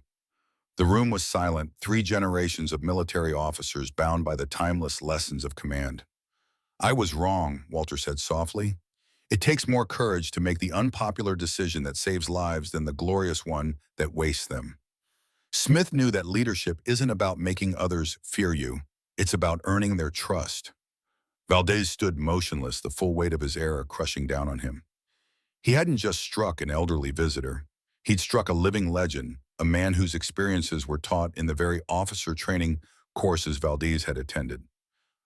The room was silent, 3 generations of military officers bound by the timeless lessons of command. I was wrong, Walter said softly. It takes more courage to make the unpopular decision that saves lives than the glorious one that wastes them. Smith knew that leadership isn't about making others fear you. It's about earning their trust. Valdez stood motionless, the full weight of his era crushing down on him. He hadn't just struck an elderly visitor. He'd struck a living legend, a man whose experiences were taught in the very officer training courses Valdez had attended.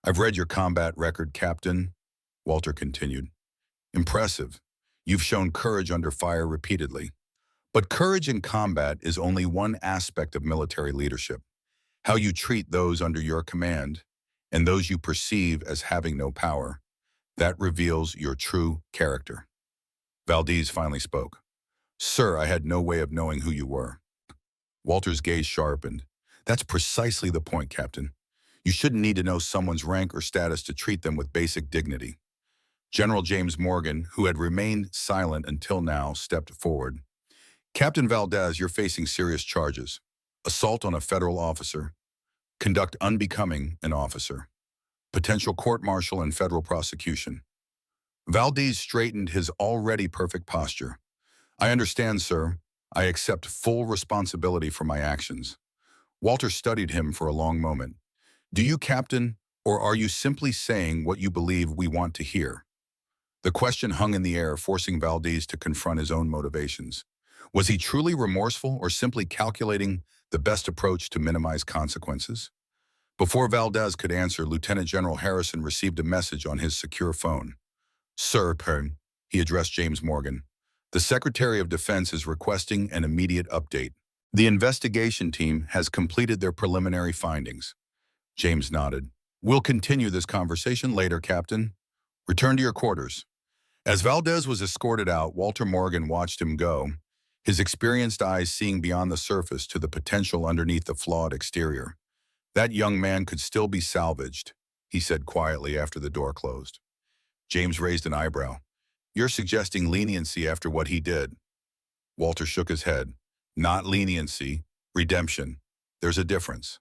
I've read your combat record, Captain, Walter continued. Impressive. You've shown courage under fire repeatedly. But courage in combat is only one aspect of military leadership. How you treat those under your command and those you perceive as having no power, that reveals your true character. Valdez finally spoke. Sir, I had no way of knowing who you were. Walter's gaze sharpened. That's precisely the point, Captain. You shouldn't need to know someone's rank or status to treat them with basic dignity. General James Morgan, who had remained silent until now, stepped forward. Captain Valdez, you're facing serious charges. Assault on a federal officer, conduct unbecoming an officer, potential court-martial and federal prosecution. Valdez straightened his already perfect posture. I understand, sir. I accept full responsibility for my actions. Walter studied him for a long moment. Do you, Captain, or are you simply saying what you believe we want to hear? The question hung in the air, forcing Valdez to confront his own motivations. Was he truly remorseful or simply calculating the best approach to minimize consequences? Before Valdez could answer, Lieutenant General Harrison received a message on his secure phone. Sir, he addressed James Morgan. The Secretary of Defense is requesting an immediate update. The investigation team has completed their preliminary findings. James nodded. We'll continue this conversation later, Captain. Return to your quarters. As Valdez was escorted out, Walter Morgan watched him go, his experienced eyes seeing beyond the surface to the potential underneath the flawed exterior. That young man could still be salvaged, he said quietly after the door closed. James raised an eyebrow. You're suggesting leniency after what he did. Walter shook his head. Not leniency, redemption. There's a difference.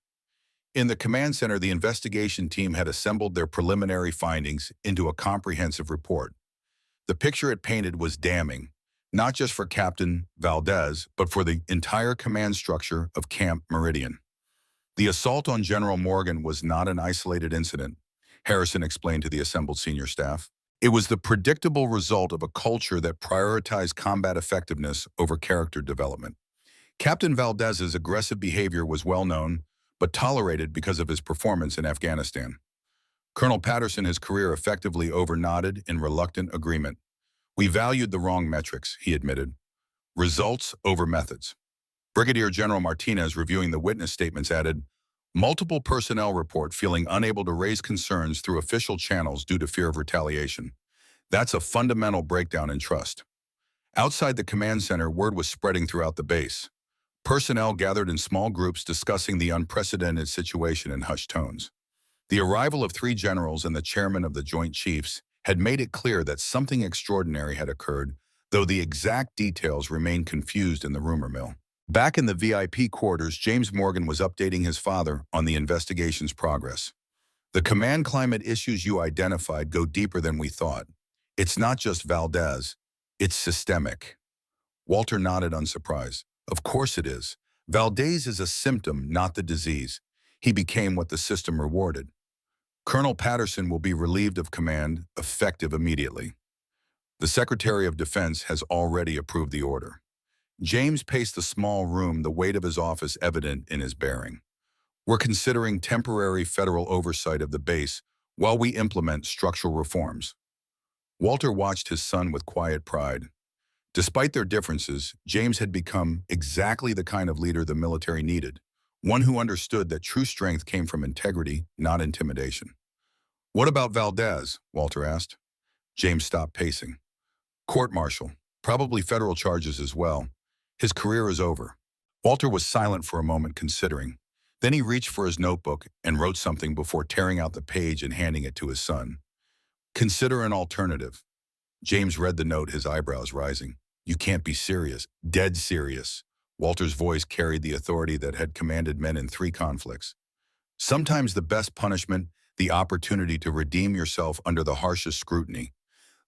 In the command center, the investigation team had assembled their preliminary findings into a comprehensive report. The picture it painted was damning, not just for Captain Valdez, but for the entire command structure of Camp Meridian. The assault on General Morgan was not an isolated incident, Harrison explained to the assembled senior staff. It was the predictable result of a culture that prioritized combat effectiveness over character development. Captain Valdez's aggressive behavior was well known, but tolerated because of his performance in Afghanistan. Colonel Patterson, his career effectively nodded in reluctant agreement. We valued the wrong metrics, he admitted. Results over methods. Brigadier General Martinez, reviewing the witness statements, added, multiple personnel report feeling unable to raise concerns through official channels due to fear of retaliation. That's a fundamental breakdown in trust. Outside the command center, word was spreading throughout the base. Personnel gathered in small groups discussing the unprecedented situation in hushed tones. The arrival of 3 generals and the chairman of the Joint Chiefs had made it clear that something extraordinary had occurred, though the exact details remained confused in the rumor mill. Back in the VIP quarters, James Morgan was updating his father on the investigation's progress. The command climate issues you identified go deeper than we thought. It's not just Valdez, it's systemic. Walter nodded unsurprised. Of course it is. Valdez is a symptom, not the disease. He became what the system rewarded. Colonel Patterson will be relieved of command, effective immediately. The Secretary of Defense has already approved the order. James paced the small room, the weight of his office evident in his bearing. We're considering temporary federal oversight of the base while we implement structural reforms. Walter watched his son with quiet pride. Despite their differences, James had become exactly the kind of leader the military needed, one who understood that true strength came from integrity, not intimidation. What about Valdez? Walter asked. James stopped pacing. Court-martial, probably federal charges as well. His career is over. Walter was silent for a moment, considering. Then he reached for his notebook and wrote something before tearing out the page and handing it to his son. Consider an alternative. James read the note, his eyebrows rising. You can't be serious. Dead serious. Walter's voice carried the authority that had commanded men in 3 conflicts. Sometimes the best punishment, the opportunity to redeem yourself under the harshest scrutiny.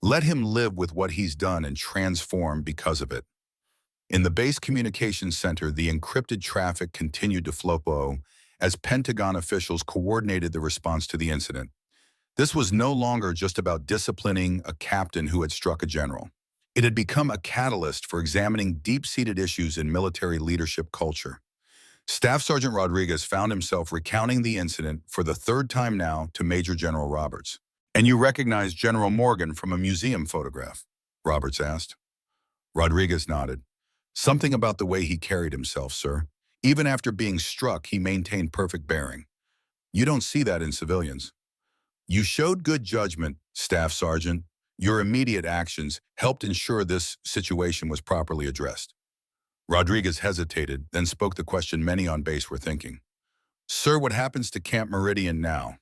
Let him live with what he's done and transform because of it. In the base communications center, the encrypted traffic continued to flow as Pentagon officials coordinated the response to the incident. This was no longer just about disciplining a captain who had struck a general. It had become a catalyst for examining deep-seated issues in military leadership culture. Staff Sergeant Rodriguez found himself recounting the incident for the 3rd time now to Major General Roberts. And you recognize General Morgan from a museum photograph? Roberts asked. Rodriguez nodded. Something about the way he carried himself, sir. Even after being struck, he maintained perfect bearing. You don't see that in civilians. You showed good judgment, Staff Sergeant. Your immediate actions helped ensure this situation was properly addressed. Rodriguez hesitated, then spoke the question many on base were thinking. Sir, what happens to Camp Meridian now?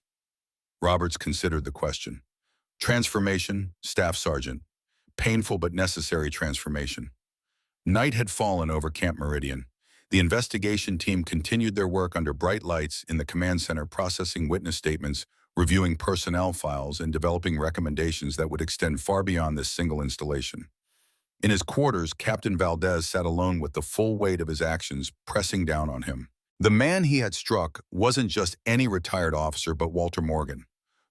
Roberts considered the question. Transformation, Staff Sergeant. Painful but necessary transformation. Night had fallen over Camp Meridian. The investigation team continued their work under bright lights in the command center, processing witness statements, reviewing personnel files, and developing recommendations that would extend far beyond this single installation. In his quarters, Captain Valdez sat alone with the full weight of his actions pressing down on him. The man he had struck wasn't just any retired officer, but Walter Morgan.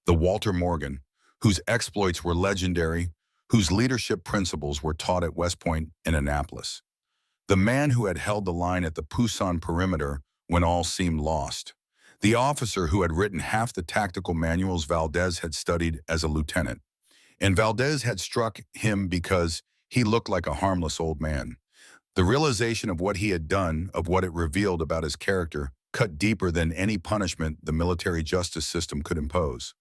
The Walter Morgan, whose exploits were legendary, whose leadership principles were taught at West Point and Annapolis. The man who had held the line at the Pusan perimeter when all seemed lost. The officer who had written half the tactical manuals Valdez had studied as a lieutenant. And Valdez had struck him because he looked like a harmless old man. The realization of what he had done, of what it revealed about his character, cut deeper than any punishment the military justice system could impose.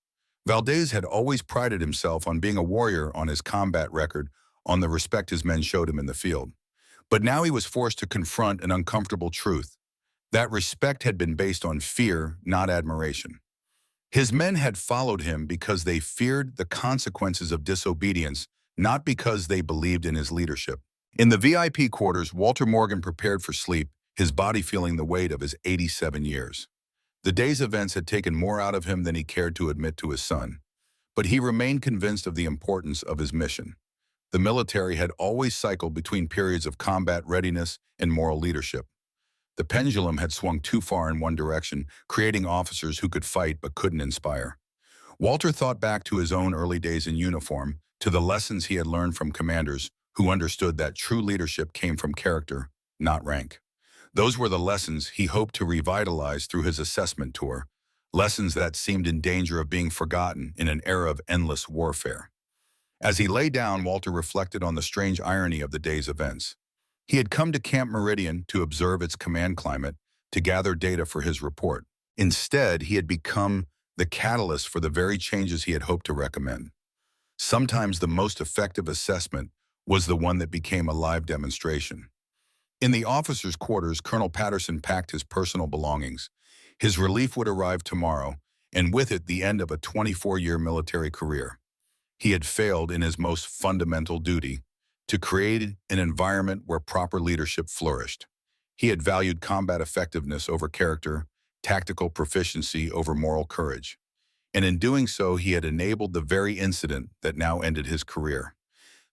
Valdez had always prided himself on being a warrior, on his combat record, on the respect his men showed him in the field. But now he was forced to confront an uncomfortable truth. That respect had been based on fear, not admiration. His men had followed him because they feared the consequences of disobedience, not because they believed in his leadership. In the VIP quarters, Walter Morgan prepared for sleep, his body feeling the weight of his 87 years. The day's events had taken more out of him than he cared to admit to his son. But he remained convinced of the importance of his mission. The military had always cycled between periods of combat readiness and moral leadership. The pendulum had swung too far in one direction, creating officers who could fight but couldn't inspire. Walter thought back to his own early days in uniform, to the lessons he had learned from commanders who understood that true leadership came from character, not rank. Those were the lessons he hoped to revitalize through his assessment tour, lessons that seemed in danger of being forgotten in an era of endless warfare. As he lay down, Walter reflected on the strange irony of the day's events. He had come to Camp Meridian to observe its command climate, to gather data for his report. Instead, he had become the catalyst for the very changes he had hoped to recommend. Sometimes the most effective assessment was the one that became a live demonstration. In the officers' quarters, Colonel Patterson packed his personal belongings. His relief would arrive tomorrow, and with it the end of a 24-year military career. He had failed in his most fundamental duty, to create an environment where proper leadership flourished. He had valued combat effectiveness over character, tactical proficiency over moral courage. And in doing so, he had enabled the very incident that now ended his career.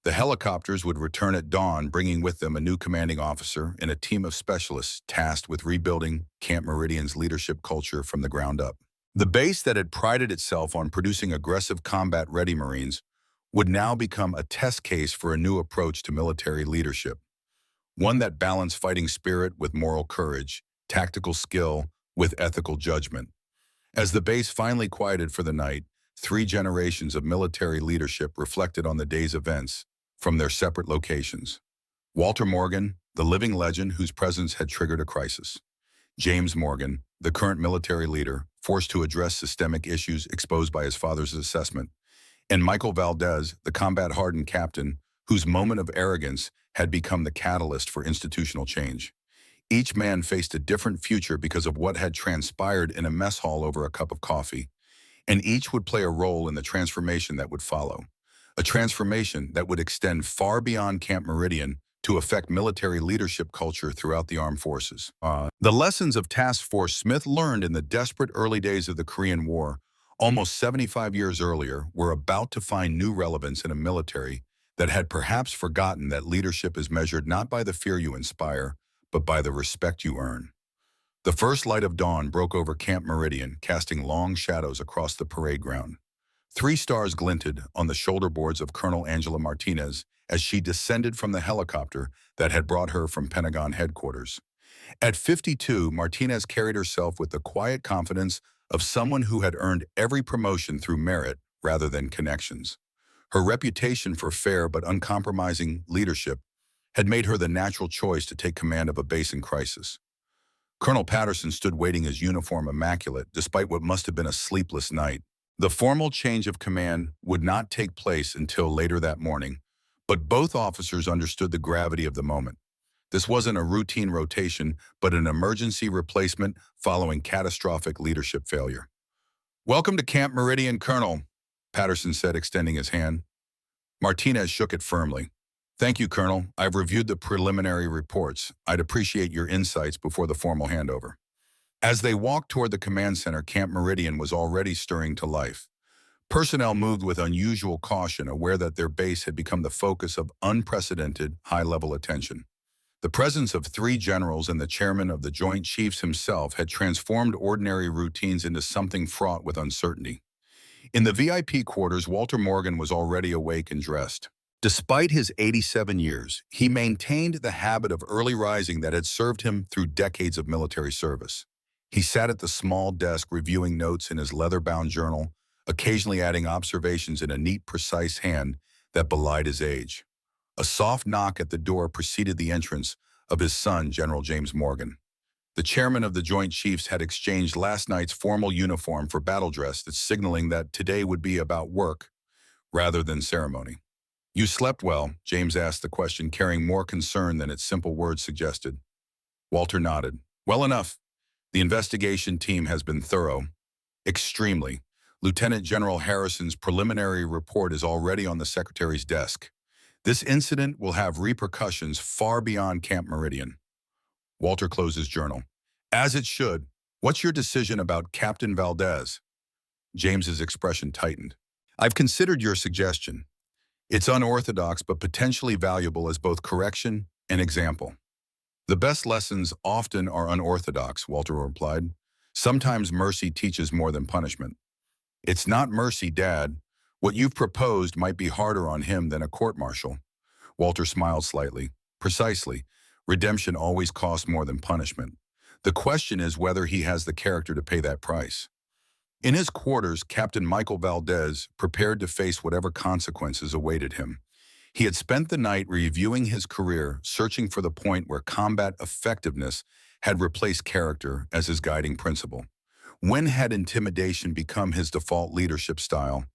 The helicopters would return at dawn, bringing with them a new commanding officer and a team of specialists tasked with rebuilding Camp Meridian's leadership culture from the ground up. The base that had prided itself on producing aggressive combat-ready Marines would now become a test case for a new approach to military leadership, one that balanced fighting spirit with moral courage, tactical skill with ethical judgment. As the base finally quieted for the night, 3 generations of military leadership reflected on the day's events from their separate locations. Walter Morgan, the living legend whose presence had triggered a crisis. James Morgan, the current military leader, forced to address systemic issues exposed by his father's assessment. And Michael Valdez, the combat-hardened captain, whose moment of arrogance had become the catalyst for institutional change. Each man faced a different future because of what had transpired in a mess hall over a cup of coffee, and each would play a role in the transformation that would follow, a transformation that would extend far beyond Camp Meridian to affect military leadership culture throughout the armed forces. The lessons of Task Force Smith learned in the desperate early days of the Korean War, almost 75 years earlier, were about to find new relevance in a military that had perhaps forgotten that leadership is measured not by the fear you inspire, but by the respect you earn. The first light of dawn broke over Camp Meridian, casting long shadows across the parade ground. 3 stars glinted on the shoulder boards of Colonel Angela Martinez as she descended from the helicopter that had brought her from Pentagon headquarters. At 52, Martinez carried herself with the quiet confidence of someone who had earned every promotion through merit rather than connections. Her reputation for fair but uncompromising leadership had made her the natural choice to take command of a base in crisis. Colonel Patterson stood waiting, his uniform immaculate, despite what must have been a sleepless night. The formal change of command would not take place until later that morning, but both officers understood the gravity of the moment. This wasn't a routine rotation, but an emergency replacement following catastrophic leadership failure. "Welcome to Camp Meridian, Colonel," Patterson said, extending his hand. Martinez shook it firmly. "Thank you, Colonel. I've reviewed the preliminary reports. I'd appreciate your insights before the formal handover." As they walked toward the command center, Camp Meridian was already stirring to life. Personnel moved with unusual caution, aware that their base had become the focus of unprecedented high-level attention. The presence of three generals and the chairman of the Joint Chiefs himself had transformed ordinary routines into something fraught with uncertainty. In the VIP quarters, Walter Morgan was already awake and dressed. Despite his 87 years, he maintained the habit of early rising that had served him through decades of military service. He sat at the small desk reviewing notes in his leather-bound journal, occasionally adding observations in a neat, precise hand that belied his age. A soft knock at the door preceded the entrance of his son, General James Morgan. The chairman of the Joint Chiefs had exchanged last night's formal uniform for battle dress, that's signaling that today would be about work rather than ceremony. "You slept well?" James asked the question, carrying more concern than its simple words suggested. Walter nodded. "Well enough. The investigation team has been thorough." "Extremely. Lieutenant General Harrison's preliminary report is already on the Secretary's desk. This incident will have repercussions far beyond Camp Meridian." Walter closed his journal. "As it should. What's your decision about Captain Valdez?" James's expression tightened. "I've considered your suggestion. It's unorthodox but potentially valuable as both correction and example." "The best lessons often are unorthodox," Walter replied. "Sometimes mercy teaches more than punishment." "It's not mercy, Dad. What you've proposed might be harder on him than a court-martial." Walter smiled slightly. "Precisely. Redemption always costs more than punishment. The question is whether he has the character to pay that price." In his quarters, Captain Michael Valdez prepared to face whatever consequences awaited him. He had spent the night reviewing his career, searching for the point where combat effectiveness had replaced character as his guiding principle. When had intimidation become his default leadership style?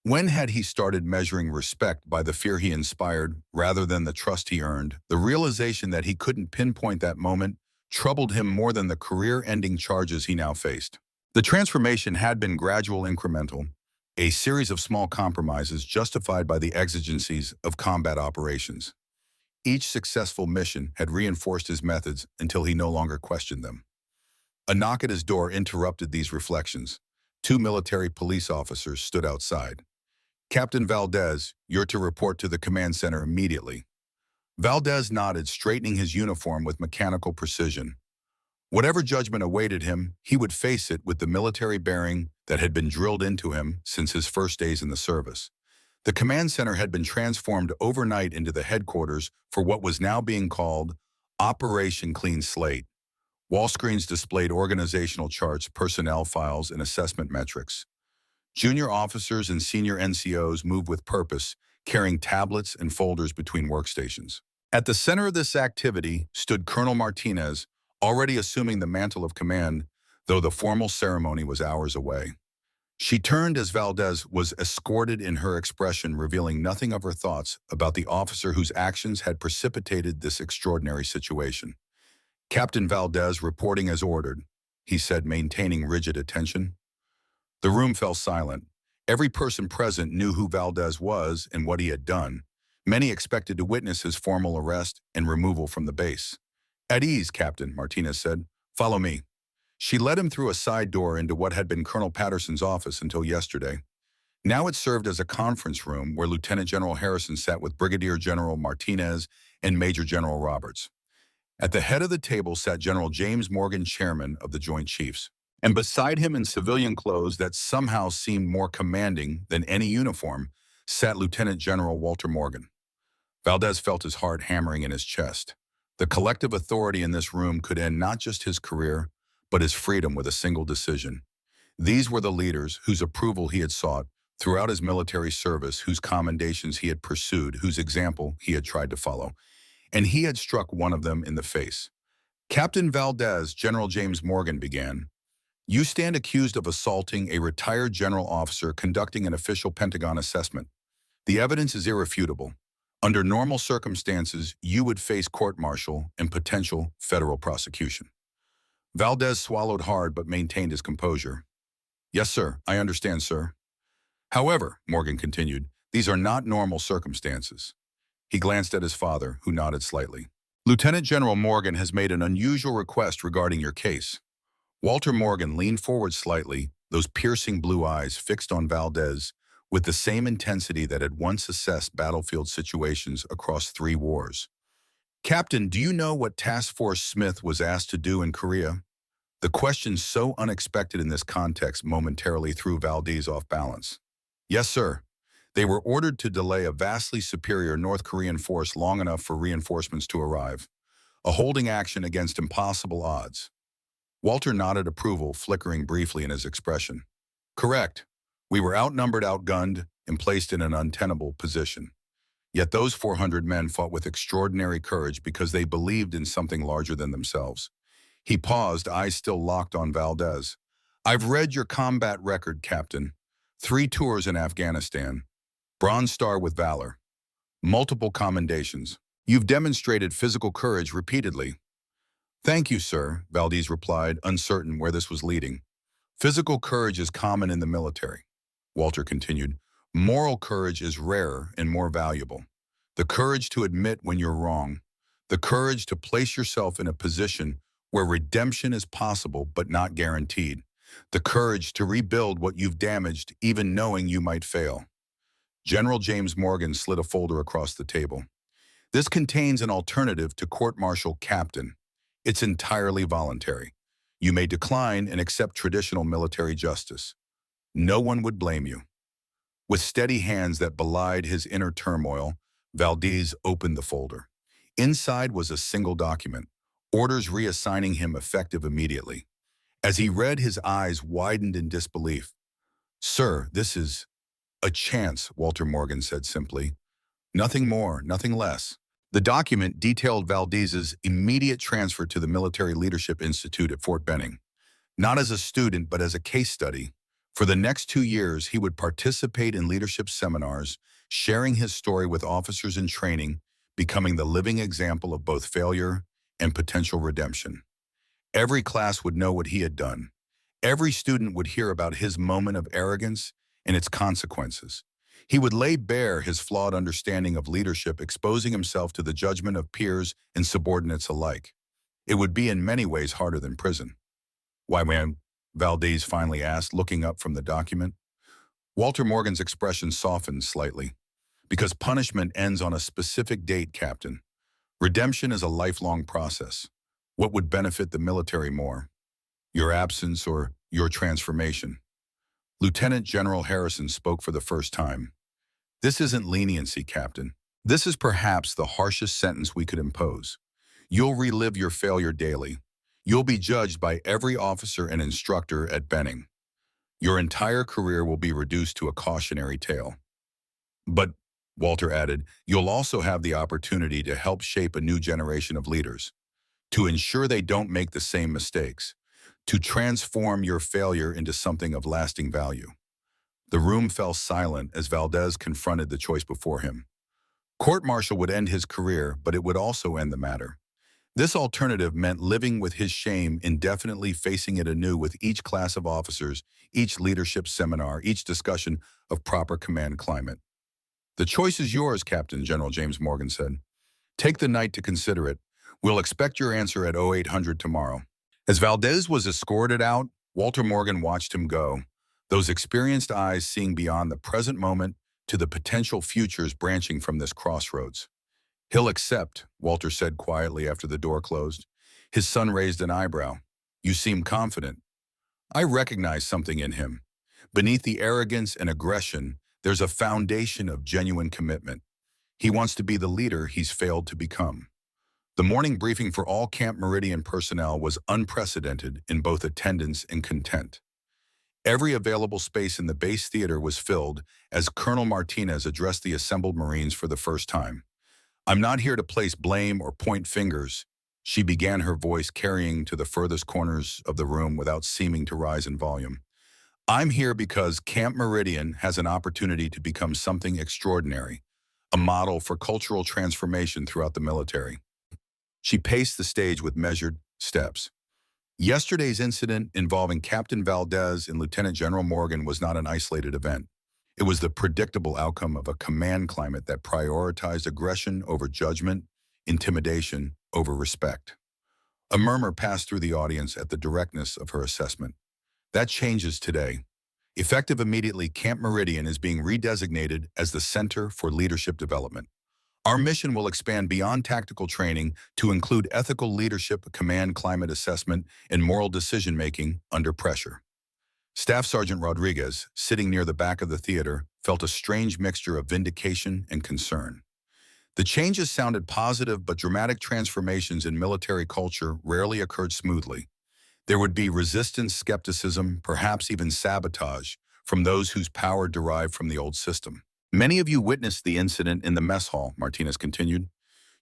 When had he started measuring respect by the fear he inspired rather than the trust he earned? The realization that he couldn't pinpoint that moment troubled him more than the career-ending charges he now faced. The transformation had been gradual, incremental, a series of small compromises justified by the exigencies of combat operations. Each successful mission had reinforced his methods until he no longer questioned them. A knock at his door interrupted these reflections. Two military police officers stood outside. "Captain Valdez, you're to report to the command center immediately." Valdez nodded, straightening his uniform with mechanical precision. Whatever judgment awaited him, he would face it with the military bearing that had been drilled into him since his first days in the service. The command center had been transformed overnight into the headquarters for what was now being called Operation Clean Slate. Wall screens displayed organizational charts, personnel files, and assessment metrics. Junior officers and senior NCOs moved with purpose, carrying tablets and folders between workstations. At the center of this activity stood Colonel Martinez, already assuming the mantle of command, though the formal ceremony was hours away. She turned as Valdez was escorted, in her expression revealing nothing of her thoughts about the officer whose actions had precipitated this extraordinary situation. "Captain Valdez reporting as ordered," he said, maintaining rigid attention. The room fell silent. Every person present knew who Valdez was and what he had done. Many expected to witness his formal arrest and removal from the base. "At ease, Captain," Martinez said. "Follow me." She led him through a side door into what had been Colonel Patterson's office until yesterday. Now it served as a conference room where Lieutenant General Harrison sat with Brigadier General Martinez and Major General Roberts. At the head of the table sat General James Morgan, chairman of the Joint Chiefs. And beside him, in civilian clothes that somehow seemed more commanding than any uniform, sat Lieutenant General Walter Morgan. Valdez felt his heart hammering in his chest. The collective authority in this room could end not just his career, but his freedom with a single decision. These were the leaders whose approval he had sought throughout his military service, whose commendations he had pursued, whose example he had tried to follow. and he had struck one of them in the face. Captain Valdez, General James Morgan began, you stand accused of assaulting a retired general officer conducting an official Pentagon assessment. The evidence is irrefutable. Under normal circumstances, you would face court-martial and potential federal prosecution. Valdez swallowed hard but maintained his composure. Yes, sir, I understand, sir. However, Morgan continued, these are not normal circumstances. He glanced at his father, who nodded slightly. Lieutenant General Morgan has made an unusual request regarding your case. Walter Morgan leaned forward slightly, those piercing blue eyes fixed on Valdez with the same intensity that had once assessed battlefield situations across 3 wars. Captain, do you know what Task Force Smith was asked to do in Korea? The question, so unexpected in this context, momentarily threw Valdez off balance. Yes, sir. They were ordered to delay a vastly superior North Korean force long enough for reinforcements to arrive. A holding action against impossible odds. Walter nodded approval, flickering briefly in his expression. Correct. We were outnumbered, outgunned, and placed in an untenable position. Yet those 400 men fought with extraordinary courage because they believed in something larger than themselves. He paused, eyes still locked on Valdez. I've read your combat record, Captain. 3 tours in Afghanistan. Bronze Star with Valor. Multiple commendations. You've demonstrated physical courage repeatedly. Thank you, sir, Valdez replied, uncertain where this was leading. Physical courage is common in the military. Walter continued. Moral courage is rarer and more valuable. The courage to admit when you're wrong. The courage to place yourself in a position where redemption is possible but not guaranteed. The courage to rebuild what you've damaged, even knowing you might fail. General James Morgan slid a folder across the table. This contains an alternative to court-martial, Captain. It's entirely voluntary. You may decline and accept traditional military justice. No one would blame you. With steady hands that belied his inner turmoil, Valdez opened the folder. Inside was a single document, orders reassigning him effective immediately. As he read, his eyes widened in disbelief. Sir, this is a chance, Walter Morgan said simply. Nothing more, nothing less. The document detailed Valdez's immediate transfer to the Military Leadership Institute at Fort Benning. Not as a student, but as a case study. For the next 2 years, he would participate in leadership seminars, sharing his story with officers in training, becoming the living example of both failure and potential redemption. Every class would know what he had done. Every student would hear about his moment of arrogance and its consequences. He would lay bare his flawed understanding of leadership, exposing himself to the judgment of peers and subordinates alike. It would be in many ways harder than prison. Why, man? Valdez finally asked, looking up from the document. Walter Morgan's expression softened slightly. Because punishment ends on a specific date, Captain. Redemption is a lifelong process. What would benefit the military more? Your absence or your transformation? Lieutenant General Harrison spoke for the first time. This isn't leniency, Captain. This is perhaps the harshest sentence we could impose. You'll relive your failure daily. You'll be judged by every officer and instructor at Benning. Your entire career will be reduced to a cautionary tale. But, Walter added, you'll also have the opportunity to help shape a new generation of leaders, to ensure they don't make the same mistakes, to transform your failure into something of lasting value. The room fell silent as Valdez confronted the choice before him. Court-martial would end his career, but it would also end the matter. This alternative meant living with his shame indefinitely, facing it anew with each class of officers, each leadership seminar, each discussion of proper command climate. The choice is yours, Captain, General James Morgan said. Take the night to consider it. We'll expect your answer at 0800 tomorrow. As Valdez was escorted out, Walter Morgan watched him go, those experienced eyes seeing beyond the present moment to the potential futures branching from this crossroads. He'll accept, Walter said quietly after the door closed. His son raised an eyebrow. You seem confident. I recognize something in him. Beneath the arrogance and aggression, there's a foundation of genuine commitment. He wants to be the leader he's failed to become. The morning briefing for all Camp Meridian personnel was unprecedented in both attendance and content. Every available space in the base theater was filled as Colonel Martinez addressed the assembled Marines for the first time. I'm not here to place blame or point fingers, she began, her voice carrying to the furthest corners of the room without seeming to rise in volume. I'm here because Camp Meridian has an opportunity to become something extraordinary, a model for cultural transformation throughout the military. She paced the stage with measured steps. Yesterday's incident involving Captain Valdez and Lieutenant General Morgan was not an isolated event. It was the predictable outcome of a command climate that prioritized aggression over judgment, intimidation over respect. A murmur passed through the audience at the directness of her assessment. That changes today. Effective immediately, Camp Meridian is being redesignated as the Center for Leadership Development. Our mission will expand beyond tactical training to include ethical leadership, command climate assessment, and moral decision-making under pressure. Staff Sergeant Rodriguez, sitting near the back of the theater, felt a strange mixture of vindication and concern. The changes sounded positive, but dramatic transformations in military culture rarely occurred smoothly. There would be resistance, skepticism, perhaps even sabotage from those whose power derived from the old system. Many of you witnessed the incident in the mess hall, Martinez continued.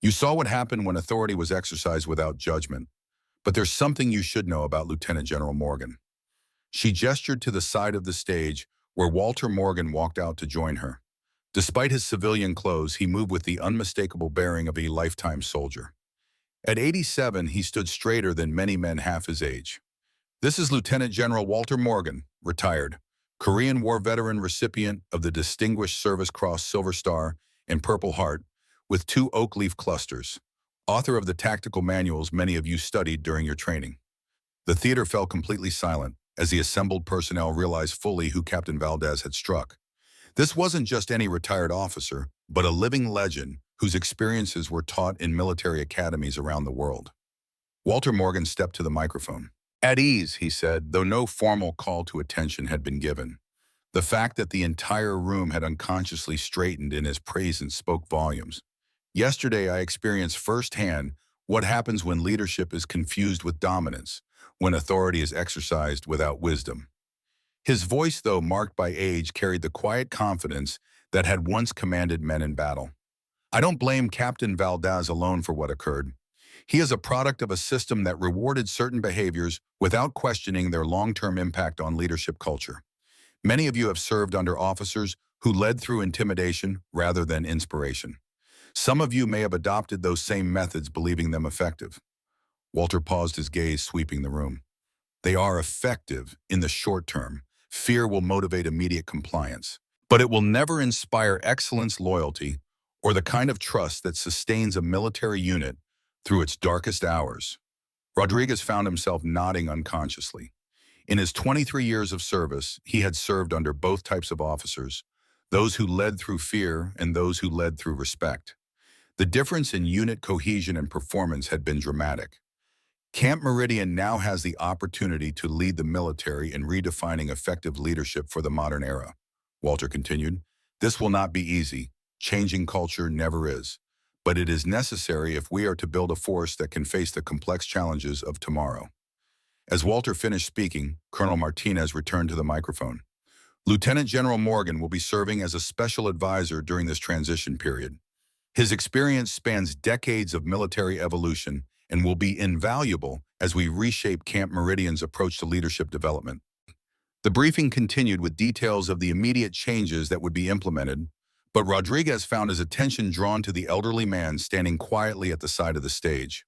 You saw what happened when authority was exercised without judgment. But there's something you should know about Lieutenant General Morgan. She gestured to the side of the stage where Walter Morgan walked out to join her. Despite his civilian clothes, he moved with the unmistakable bearing of a lifetime soldier. At 87, he stood straighter than many men half his age. This is Lieutenant General Walter Morgan, retired, Korean War veteran, recipient of the Distinguished Service Cross Silver Star and Purple Heart with 2 oak leaf clusters, author of the tactical manuals many of you studied during your training. The theater fell completely silent as the assembled personnel realized fully who Captain Valdez had struck. This wasn't just any retired officer, but a living legend whose experiences were taught in military academies around the world. Walter Morgan stepped to the microphone. At ease, he said, though no formal call to attention had been given. The fact that the entire room had unconsciously straightened in his presence spoke volumes. Yesterday, I experienced firsthand what happens when leadership is confused with dominance, when authority is exercised without wisdom. His voice, though marked by age, carried the quiet confidence that had once commanded men in battle. I don't blame Captain Valdez alone for what occurred. He is a product of a system that rewarded certain behaviors without questioning their long-term impact on leadership culture. Many of you have served under officers who led through intimidation rather than inspiration. Some of you may have adopted those same methods, believing them effective. Walter paused, his gaze sweeping the room. They are effective in the short term. Fear will motivate immediate compliance, but it will never inspire excellence, loyalty, or the kind of trust that sustains a military unit through its darkest hours. Rodriguez found himself nodding unconsciously. In his 23 years of service, he had served under both types of officers, those who led through fear and those who led through respect. The difference in unit cohesion and performance had been dramatic. Camp Meridian now has the opportunity to lead the military in redefining effective leadership for the modern era. Walter continued, this will not be easy. Changing culture never is. But it is necessary if we are to build a force that can face the complex challenges of tomorrow. As Walter finished speaking, Colonel Martinez returned to the microphone. Lieutenant General Morgan will be serving as a special advisor during this transition period. His experience spans decades of military evolution and will be invaluable as we reshape Camp Meridian's approach to leadership development. The briefing continued with details of the immediate changes that would be implemented, but Rodriguez found his attention drawn to the elderly man standing quietly at the side of the stage.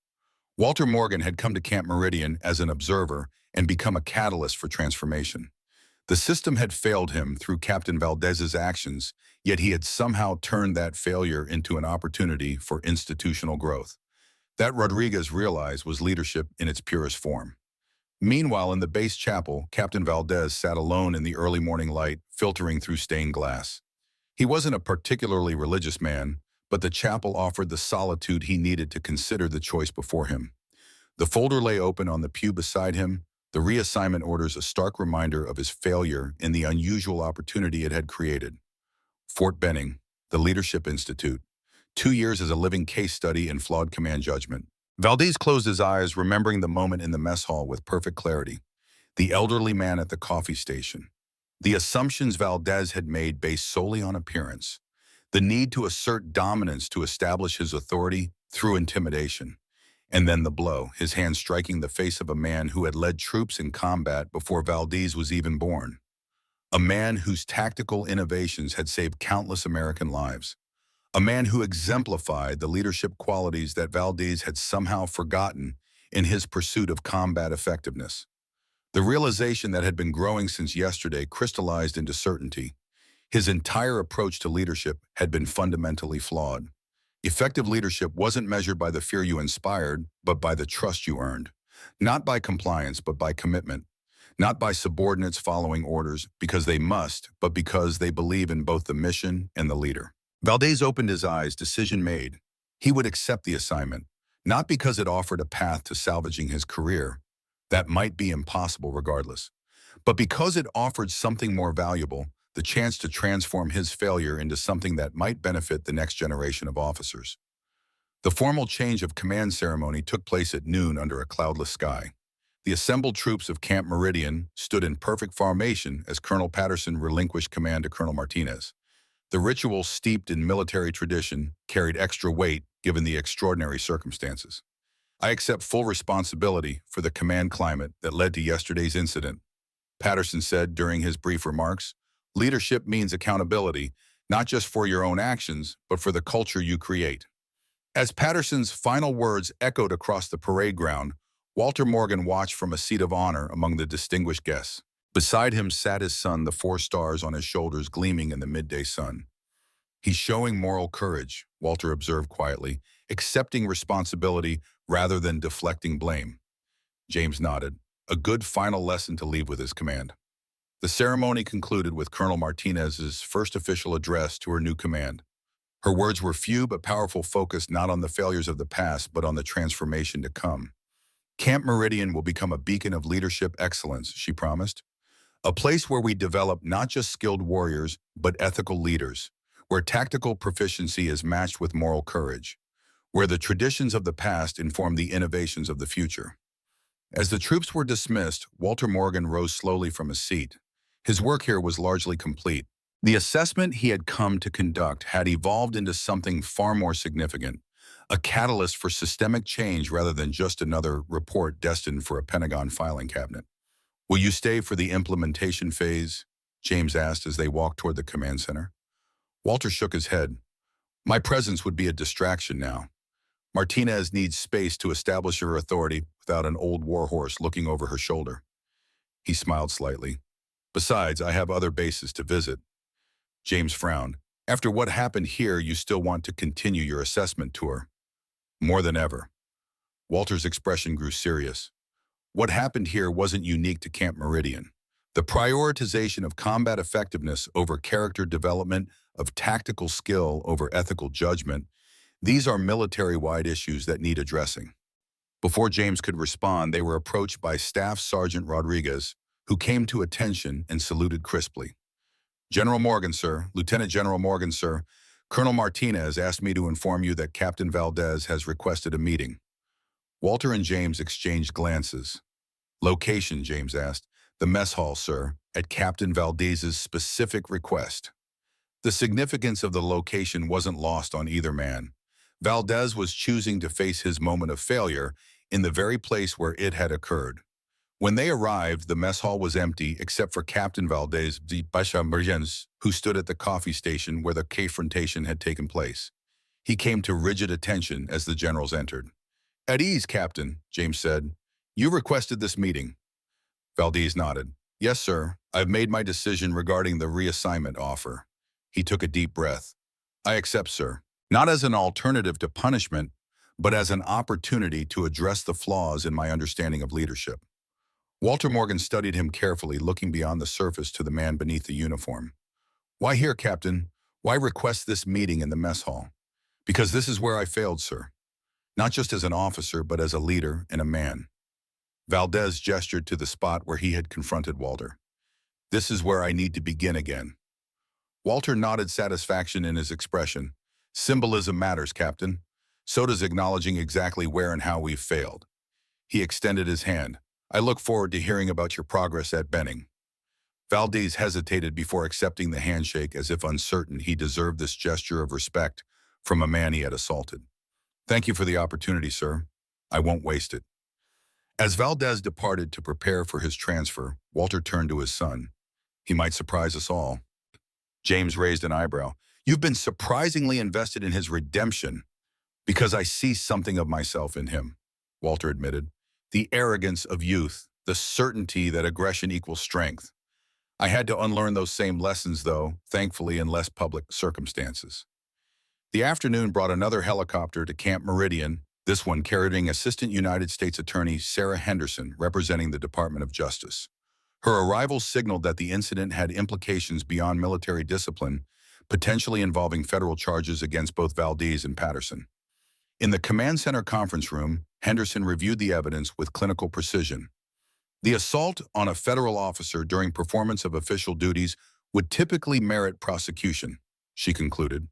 Walter Morgan had come to Camp Meridian as an observer and become a catalyst for transformation. The system had failed him through Captain Valdez's actions, yet he had somehow turned that failure into an opportunity for institutional growth. That, Rodriguez realized, was leadership in its purest form. Meanwhile, in the base chapel, Captain Valdez sat alone in the early morning light, filtering through stained glass. He wasn't a particularly religious man, but the chapel offered the solitude he needed to consider the choice before him. The folder lay open on the pew beside him, the reassignment orders a stark reminder of his failure in the unusual opportunity it had created. Fort Benning, the Leadership Institute, 2 years as a living case study in flawed command judgment. Valdez closed his eyes, remembering the moment in the mess hall with perfect clarity. The elderly man at the coffee station. The assumptions Valdez had made based solely on appearance. The need to assert dominance to establish his authority through intimidation. And then the blow, his hand striking the face of a man who had led troops in combat before Valdez was even born. A man whose tactical innovations had saved countless American lives. A man who exemplified the leadership qualities that Valdez had somehow forgotten in his pursuit of combat effectiveness. The realization that had been growing since yesterday crystallized into certainty. His entire approach to leadership had been fundamentally flawed. Effective leadership wasn't measured by the fear you inspired, but by the trust you earned. Not by compliance, but by commitment. Not by subordinates following orders because they must, but because they believe in both the mission and the leader. Valdez opened his eyes, decision made. He would accept the assignment, not because it offered a path to salvaging his career. That might be impossible regardless. But because it offered something more valuable, the chance to transform his failure into something that might benefit the next generation of officers. The formal change of command ceremony took place at noon under a cloudless sky. The assembled troops of Camp Meridian stood in perfect formation as Colonel Patterson relinquished command to Colonel Martinez. The ritual, steeped in military tradition, carried extra weight given the extraordinary circumstances. I accept full responsibility for the command climate that led to yesterday's incident, Patterson said during his brief remarks. Leadership means accountability, not just for your own actions, but for the culture you create. As Patterson's final words echoed across the parade ground, Walter Morgan watched from a seat of honor among the distinguished guests. Beside him sat his son, the 4 stars on his shoulders gleaming in the midday sun. He's showing moral courage, Walter observed quietly, accepting responsibility rather than deflecting blame. James nodded. A good final lesson to leave with his command. The ceremony concluded with Colonel Martinez's first official address to her new command. Her words were few but powerful, focused not on the failures of the past but on the transformation to come. Camp Meridian will become a beacon of leadership excellence, she promised. A place where we develop not just skilled warriors, but ethical leaders, where tactical proficiency is matched with moral courage, where the traditions of the past inform the innovations of the future. As the troops were dismissed, Walter Morgan rose slowly from his seat. His work here was largely complete. The assessment he had come to conduct had evolved into something far more significant, a catalyst for systemic change rather than just another report destined for a Pentagon filing cabinet. Will you stay for the implementation phase? James asked as they walked toward the command center. Walter shook his head. My presence would be a distraction now. Martinez needs space to establish her authority without an old warhorse looking over her shoulder. He smiled slightly. Besides, I have other bases to visit. James frowned. After what happened here, you still want to continue your assessment tour? More than ever. Walter's expression grew serious. What happened here wasn't unique to Camp Meridian. The prioritization of combat effectiveness over character development, of tactical skill over ethical judgment, these are military-wide issues that need addressing. Before James could respond, they were approached by Staff Sergeant Rodriguez, who came to attention and saluted crisply. General Morgan, sir. Lieutenant General Morgan, sir. Colonel Martinez asked me to inform you that Captain Valdez has requested a meeting. Walter and James exchanged glances. Location, James asked. The mess hall, sir, at Captain Valdez's specific request. The significance of the location wasn't lost on either man. Valdez was choosing to face his moment of failure in the very place where it had occurred. When they arrived, the mess hall was empty except for Captain Valdez de Bachamergens, who stood at the coffee station where the confrontation had taken place. He came to rigid attention as the generals entered. At ease, Captain, James said. You requested this meeting. Valdez nodded. Yes, sir. I've made my decision regarding the reassignment offer. He took a deep breath. I accept, sir. Not as an alternative to punishment, but as an opportunity to address the flaws in my understanding of leadership. Walter Morgan studied him carefully, looking beyond the surface to the man beneath the uniform. Why here, Captain? Why request this meeting in the mess hall? Because this is where I failed, sir. Not just as an officer, but as a leader and a man. Valdez gestured to the spot where he had confronted Walter. This is where I need to begin again. Walter nodded satisfaction in his expression. Symbolism matters, Captain. So does acknowledging exactly where and how we've failed. He extended his hand. I look forward to hearing about your progress at Benning. Valdez hesitated before accepting the handshake as if uncertain he deserved this gesture of respect from a man he had assaulted. Thank you for the opportunity, sir. I won't waste it. As Valdez departed to prepare for his transfer, Walter turned to his son. He might surprise us all. James raised an eyebrow. You've been surprisingly invested in his redemption because I see something of myself in him, Walter admitted. The arrogance of youth, the certainty that aggression equals strength. I had to unlearn those same lessons, though, thankfully in less public circumstances. The afternoon brought another helicopter to Camp Meridian, this one carrying Assistant United States Attorney Sarah Henderson, representing the Department of Justice. Her arrival signaled that the incident had implications beyond military discipline, potentially involving federal charges against both Valdez and Patterson. In the command center conference room, Henderson reviewed the evidence with clinical precision. The assault on a federal officer during performance of official duties would typically merit prosecution, she concluded.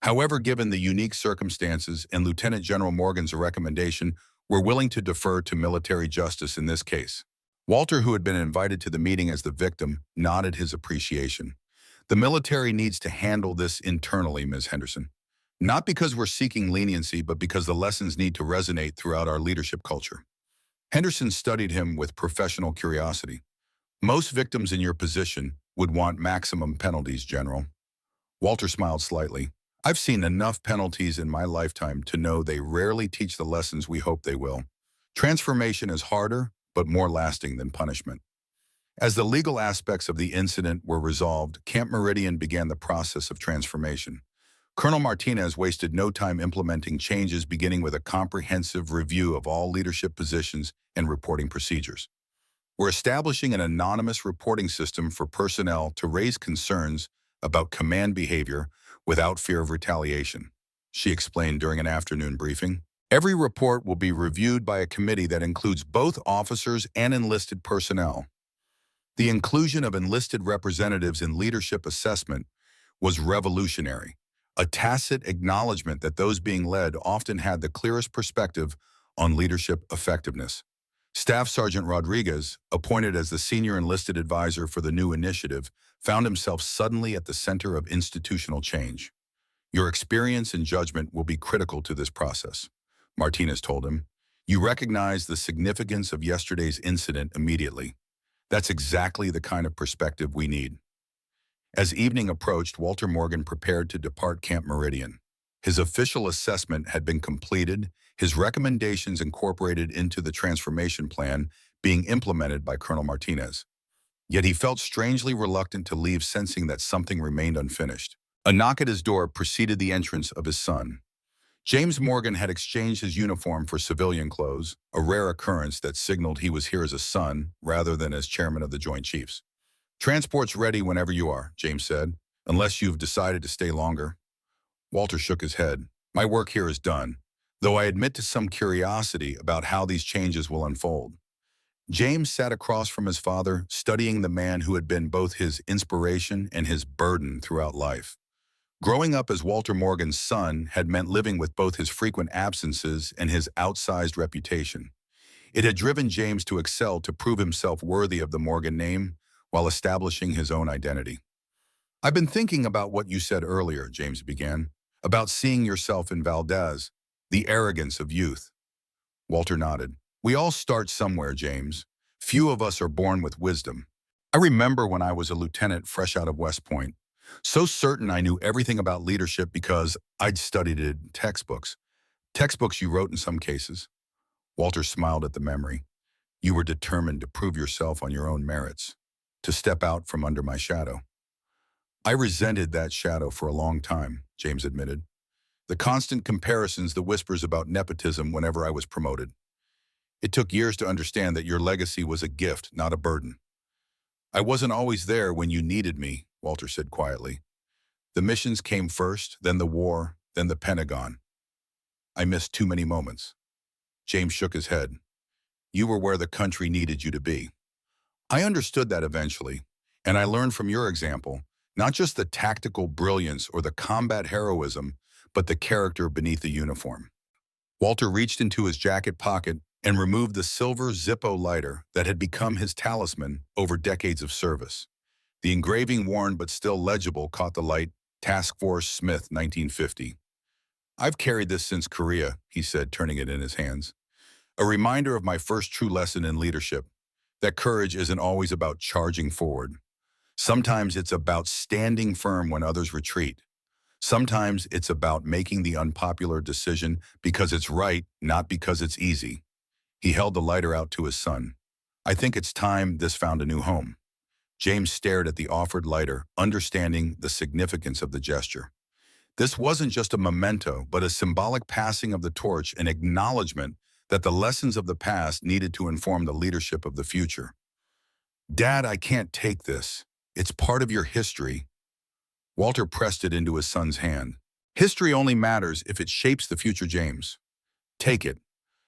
However, given the unique circumstances and Lieutenant General Morgan's recommendation, we're willing to defer to military justice in this case. Walter, who had been invited to the meeting as the victim, nodded his appreciation. The military needs to handle this internally, Ms. Henderson. Not because we're seeking leniency, but because the lessons need to resonate throughout our leadership culture. Henderson studied him with professional curiosity. Most victims in your position would want maximum penalties, General. Walter smiled slightly. I've seen enough penalties in my lifetime to know they rarely teach the lessons we hope they will. Transformation is harder, but more lasting than punishment. As the legal aspects of the incident were resolved, Camp Meridian began the process of transformation. Colonel Martinez wasted no time implementing changes, beginning with a comprehensive review of all leadership positions and reporting procedures. We're establishing an anonymous reporting system for personnel to raise concerns about command behavior without fear of retaliation, she explained during an afternoon briefing. Every report will be reviewed by a committee that includes both officers and enlisted personnel. The inclusion of enlisted representatives in leadership assessment was revolutionary, a tacit acknowledgement that those being led often had the clearest perspective on leadership effectiveness. Staff Sergeant Rodriguez, appointed as the senior enlisted advisor for the new initiative, found himself suddenly at the center of institutional change. Your experience and judgment will be critical to this process, Martinez told him. You recognize the significance of yesterday's incident immediately. That's exactly the kind of perspective we need. As evening approached, Walter Morgan prepared to depart Camp Meridian. His official assessment had been completed, his recommendations incorporated into the transformation plan being implemented by Colonel Martinez. Yet he felt strangely reluctant to leave, sensing that something remained unfinished. A knock at his door preceded the entrance of his son. James Morgan had exchanged his uniform for civilian clothes, a rare occurrence that signaled he was here as a son rather than as chairman of the Joint Chiefs. Transport's ready whenever you are, James said, unless you've decided to stay longer. Walter shook his head. My work here is done, though I admit to some curiosity about how these changes will unfold. James sat across from his father, studying the man who had been both his inspiration and his burden throughout life. Growing up as Walter Morgan's son had meant living with both his frequent absences and his outsized reputation. It had driven James to excel, to prove himself worthy of the Morgan name while establishing his own identity. I've been thinking about what you said earlier, James began, about seeing yourself in Valdez, the arrogance of youth. Walter nodded. We all start somewhere, James. Few of us are born with wisdom. I remember when I was a lieutenant fresh out of West Point, so certain I knew everything about leadership because I'd studied it in textbooks. Textbooks you wrote in some cases. Walter smiled at the memory. You were determined to prove yourself on your own merits, to step out from under my shadow. I resented that shadow for a long time, James admitted. The constant comparisons, the whispers about nepotism whenever I was promoted. It took years to understand that your legacy was a gift, not a burden. I wasn't always there when you needed me, Walter said quietly. The missions came first, then the war, then the Pentagon. I missed too many moments. James shook his head. You were where the country needed you to be. I understood that eventually, and I learned from your example, not just the tactical brilliance or the combat heroism, but the character beneath the uniform. Walter reached into his jacket pocket and removed the silver Zippo lighter that had become his talisman over decades of service. The engraving, worn but still legible, caught the light. Task Force Smith, 1950. "I've carried this since Korea," he said, turning it in his hands. "A reminder of my first true lesson in leadership, that courage isn't always about charging forward. Sometimes it's about standing firm when others retreat. Sometimes it's about making the unpopular decision because it's right, not because it's easy." He held the lighter out to his son. "I think it's time this found a new home." James stared at the offered lighter, understanding the significance of the gesture. This wasn't just a memento, but a symbolic passing of the torch, an acknowledgement that the lessons of the past needed to inform the leadership of the future. "Dad, I can't take this. It's part of your history." Walter pressed it into his son's hand. "History only matters if it shapes the future, James. Take it,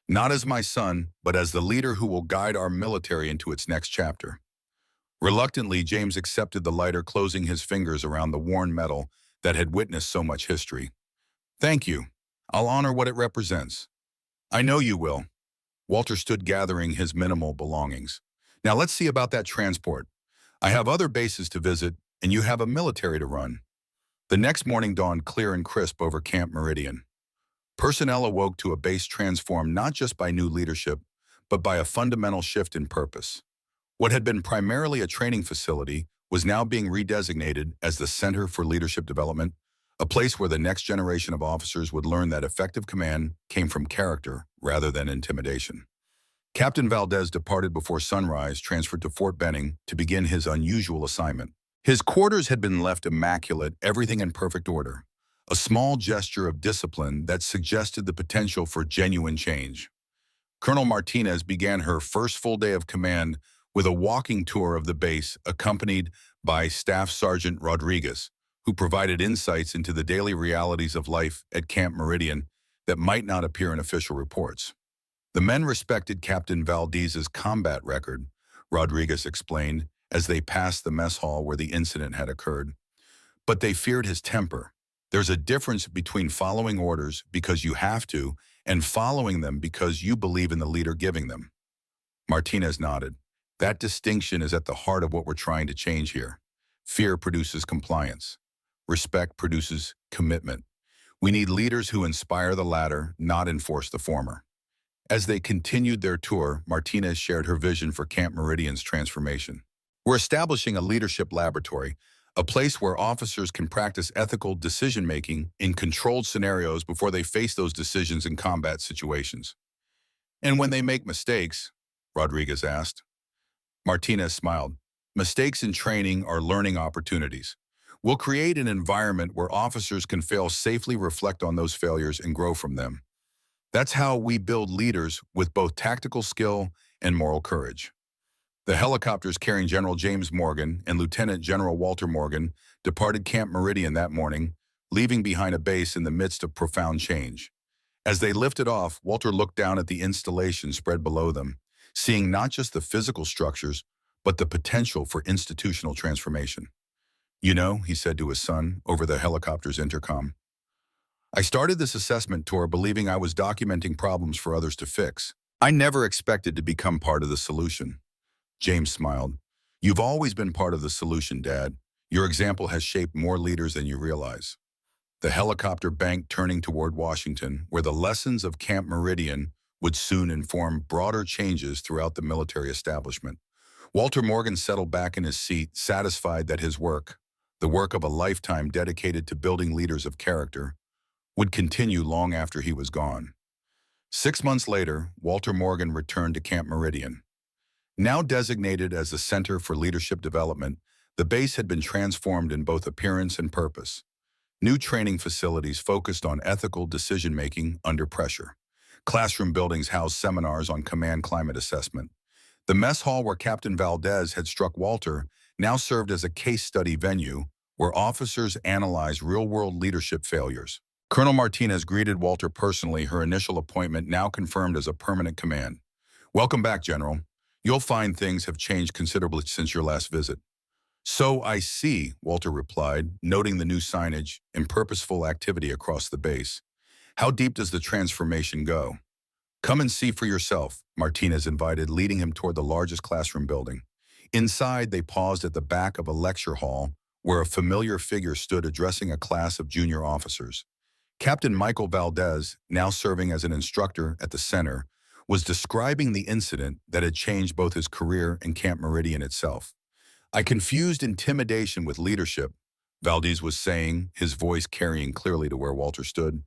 not as my son, but as the leader who will guide our military into its next chapter." Reluctantly, James accepted the lighter, closing his fingers around the worn metal that had witnessed so much history. "Thank you. I'll honor what it represents." "I know you will." Walter stood gathering his minimal belongings. "Now let's see about that transport. I have other bases to visit, and you have a military to run." The next morning dawned clear and crisp over Camp Meridian. Personnel awoke to a base transformed not just by new leadership, but by a fundamental shift in purpose. What had been primarily a training facility was now being redesignated as the Center for Leadership Development, a place where the next generation of officers would learn that effective command came from character rather than intimidation. Captain Valdez departed before sunrise, transferred to Fort Benning to begin his unusual assignment. His quarters had been left immaculate, everything in perfect order, a small gesture of discipline that suggested the potential for genuine change. Colonel Martinez began her first full day of command with a walking tour of the base, accompanied by Staff Sergeant Rodriguez, who provided insights into the daily realities of life at Camp Meridian that might not appear in official reports. The men respected Captain Valdez's combat record, Rodriguez explained, as they passed the mess hall where the incident had occurred. But they feared his temper. There's a difference between following orders because you have to and following them because you believe in the leader giving them. Martinez nodded. That distinction is at the heart of what we're trying to change here. Fear produces compliance. Respect produces commitment. We need leaders who inspire the latter, not enforce the former. As they continued their tour, Martinez shared her vision for Camp Meridian's transformation. "We're establishing a leadership laboratory, a place where officers can practice ethical decision-making in controlled scenarios before they face those decisions in combat situations." "And when they make mistakes?" Rodriguez asked. Martinez smiled. "Mistakes in training are learning opportunities. We'll create an environment where officers can fail safely, reflect on those failures, and grow from them. That's how we build leaders with both tactical skill and moral courage." The helicopters carrying General James Morgan and Lieutenant General Walter Morgan departed Camp Meridian that morning, leaving behind a base in the midst of profound change. As they lifted off, Walter looked down at the installation spread below them, seeing not just the physical structures, but the potential for institutional transformation. "You know," he said to his son over the helicopter's intercom, "I started this assessment tour believing I was documenting problems for others to fix. I never expected to become part of the solution." James smiled. "You've always been part of the solution, Dad. Your example has shaped more leaders than you realize." The helicopter banked, turning toward Washington, where the lessons of Camp Meridian would soon inform broader changes throughout the military establishment. Walter Morgan settled back in his seat, satisfied that his work, the work of a lifetime dedicated to building leaders of character, would continue long after he was gone. 6 months later, Walter Morgan returned to Camp Meridian. Now designated as the Center for Leadership Development, the base had been transformed in both appearance and purpose. New training facilities focused on ethical decision-making under pressure. Classroom buildings housed seminars on command climate assessment. The mess hall where Captain Valdez had struck Walter now served as a case study venue where officers analyzed real-world leadership failures. Colonel Martinez greeted Walter personally, her initial appointment now confirmed as a permanent command. "Welcome back, General. You'll find things have changed considerably since your last visit." "So I see," Walter replied, noting the new signage and purposeful activity across the base. "How deep does the transformation go?" "Come and see for yourself," Martinez invited, leading him toward the largest classroom building. Inside, they paused at the back of a lecture hall where a familiar figure stood addressing a class of junior officers. Captain Michael Valdez, now serving as an instructor at the center, was describing the incident that had changed both his career and Camp Meridian itself. I confused intimidation with leadership, Valdez was saying, his voice carrying clearly to where Walter stood.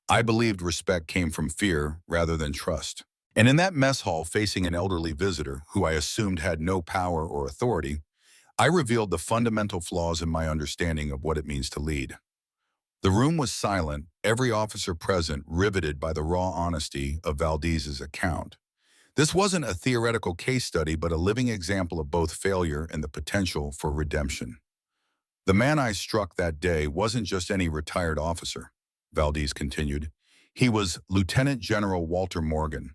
I believed respect came from fear rather than trust. And in that mess hall facing an elderly visitor who I assumed had no power or authority, I revealed the fundamental flaws in my understanding of what it means to lead. The room was silent, every officer present riveted by the raw honesty of Valdez's account. This wasn't a theoretical case study, but a living example of both failure and the potential for redemption. The man I struck that day wasn't just any retired officer, Valdez continued. He was Lieutenant General Walter Morgan,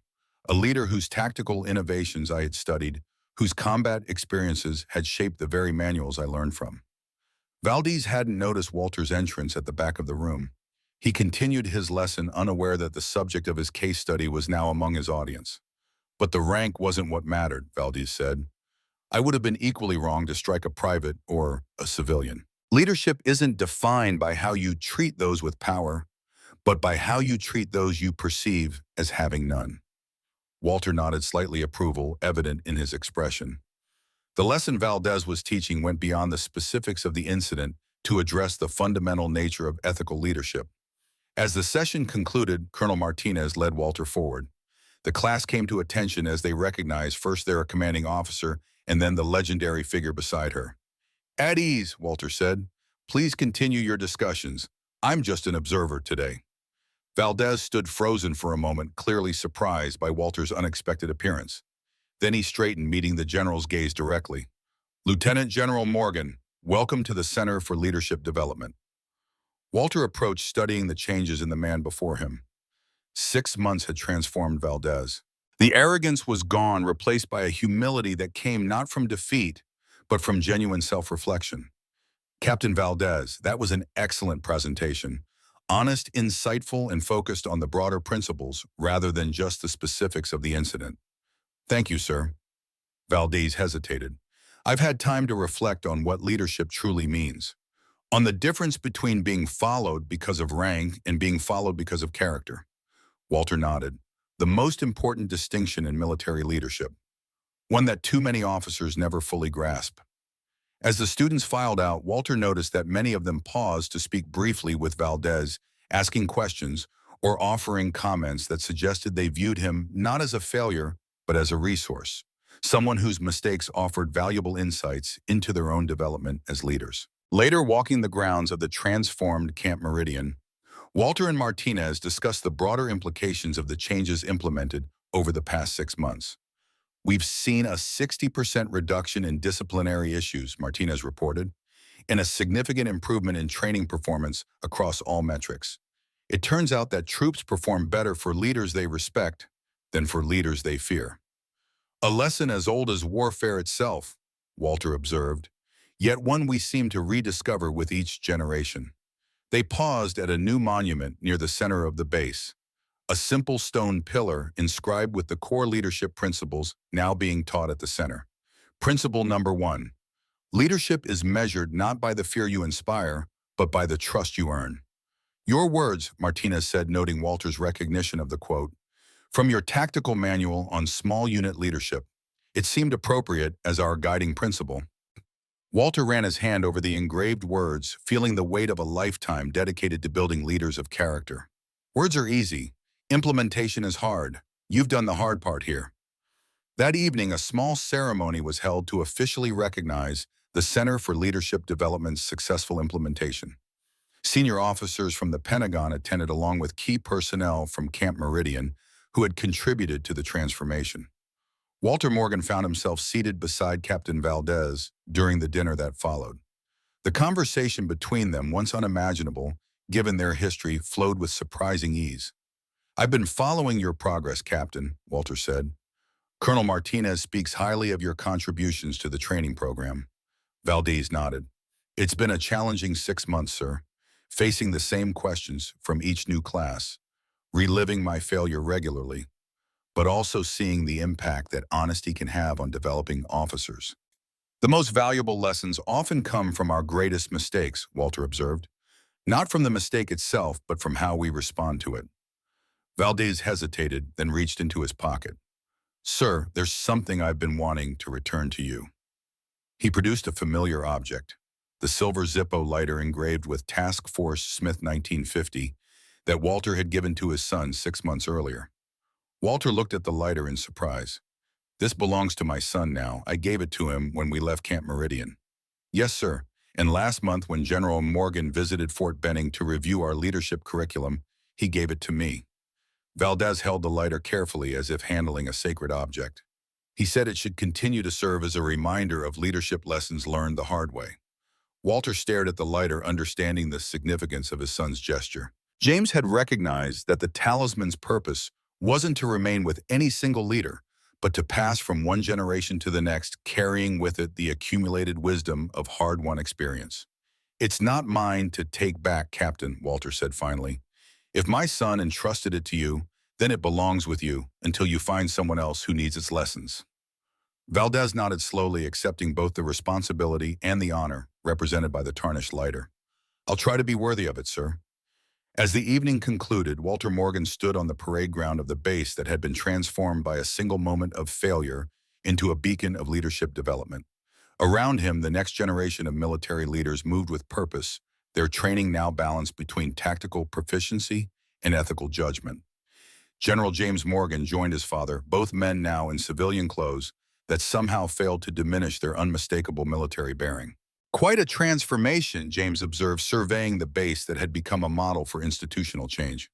a leader whose tactical innovations I had studied, whose combat experiences had shaped the very manuals I learned from. Valdez hadn't noticed Walter's entrance at the back of the room. He continued his lesson unaware that the subject of his case study was now among his audience. But the rank wasn't what mattered, Valdez said. I would have been equally wrong to strike a private or a civilian. Leadership isn't defined by how you treat those with power, but by how you treat those you perceive as having none. Walter nodded slightly approval, evident in his expression. The lesson Valdez was teaching went beyond the specifics of the incident to address the fundamental nature of ethical leadership. As the session concluded, Colonel Martinez led Walter forward. The class came to attention as they recognized first their commanding officer and then the legendary figure beside her. At ease, Walter said. Please continue your discussions. I'm just an observer today. Valdez stood frozen for a moment, clearly surprised by Walter's unexpected appearance. Then he straightened, meeting the general's gaze directly. Lieutenant General Morgan, welcome to the Center for Leadership Development. Walter approached, studying the changes in the man before him. 6 months had transformed Valdez. The arrogance was gone, replaced by a humility that came not from defeat, but from genuine self-reflection. Captain Valdez, that was an excellent presentation. Honest, insightful, and focused on the broader principles rather than just the specifics of the incident. Thank you, sir. Valdez hesitated. I've had time to reflect on what leadership truly means. On the difference between being followed because of rank and being followed because of character. Walter nodded. The most important distinction in military leadership. One that too many officers never fully grasp. As the students filed out, Walter noticed that many of them paused to speak briefly with Valdez, asking questions or offering comments that suggested they viewed him not as a failure, but as a resource, someone whose mistakes offered valuable insights into their own development as leaders. Later, walking the grounds of the transformed Camp Meridian, Walter and Martinez discussed the broader implications of the changes implemented over the past 6 months. We've seen a 60% reduction in disciplinary issues, Martinez reported, and a significant improvement in training performance across all metrics. It turns out that troops perform better for leaders they respect than for leaders they fear. A lesson as old as warfare itself, Walter observed, yet one we seem to rediscover with each generation. They paused at a new monument near the center of the base, a simple stone pillar inscribed with the core leadership principles now being taught at the center. Principle number 1, leadership is measured not by the fear you inspire, but by the trust you earn. Your words, Martinez said, noting Walter's recognition of the quote, from your tactical manual on small unit leadership, it seemed appropriate as our guiding principle. Walter ran his hand over the engraved words, feeling the weight of a lifetime dedicated to building leaders of character. Words are easy. Implementation is hard. You've done the hard part here. That evening, a small ceremony was held to officially recognize the Center for Leadership Development's successful implementation. Senior officers from the Pentagon attended along with key personnel from Camp Meridian who had contributed to the transformation. Walter Morgan found himself seated beside Captain Valdez during the dinner that followed. The conversation between them, once unimaginable, given their history, flowed with surprising ease. I've been following your progress, Captain, Walter said. Colonel Martinez speaks highly of your contributions to the training program. Valdez nodded. It's been a challenging 6 months, sir, facing the same questions from each new class, reliving my failure regularly, but also seeing the impact that honesty can have on developing officers. The most valuable lessons often come from our greatest mistakes, Walter observed. Not from the mistake itself, but from how we respond to it. Valdez hesitated, then reached into his pocket. Sir, there's something I've been wanting to return to you. He produced a familiar object, the silver Zippo lighter engraved with Task Force Smith 1950 that Walter had given to his son 6 months earlier. Walter looked at the lighter in surprise. This belongs to my son now. I gave it to him when we left Camp Meridian. Yes, sir. And last month when General Morgan visited Fort Benning to review our leadership curriculum, he gave it to me. Valdez held the lighter carefully as if handling a sacred object. He said it should continue to serve as a reminder of leadership lessons learned the hard way. Walter stared at the lighter, understanding the significance of his son's gesture. James had recognized that the talisman's purpose wasn't to remain with any single leader, but to pass from one generation to the next, carrying with it the accumulated wisdom of hard-won experience. It's not mine to take back, Captain, Walter said finally. If my son entrusted it to you, then it belongs with you until you find someone else who needs its lessons. Valdez nodded slowly, accepting both the responsibility and the honor represented by the tarnished lighter. I'll try to be worthy of it, sir. As the evening concluded, Walter Morgan stood on the parade ground of the base that had been transformed by a single moment of failure into a beacon of leadership development. Around him, the next generation of military leaders moved with purpose, their training now balanced between tactical proficiency and ethical judgment. General James Morgan joined his father, both men now in civilian clothes that somehow failed to diminish their unmistakable military bearing. Quite a transformation, James observed, surveying the base that had become a model for institutional change.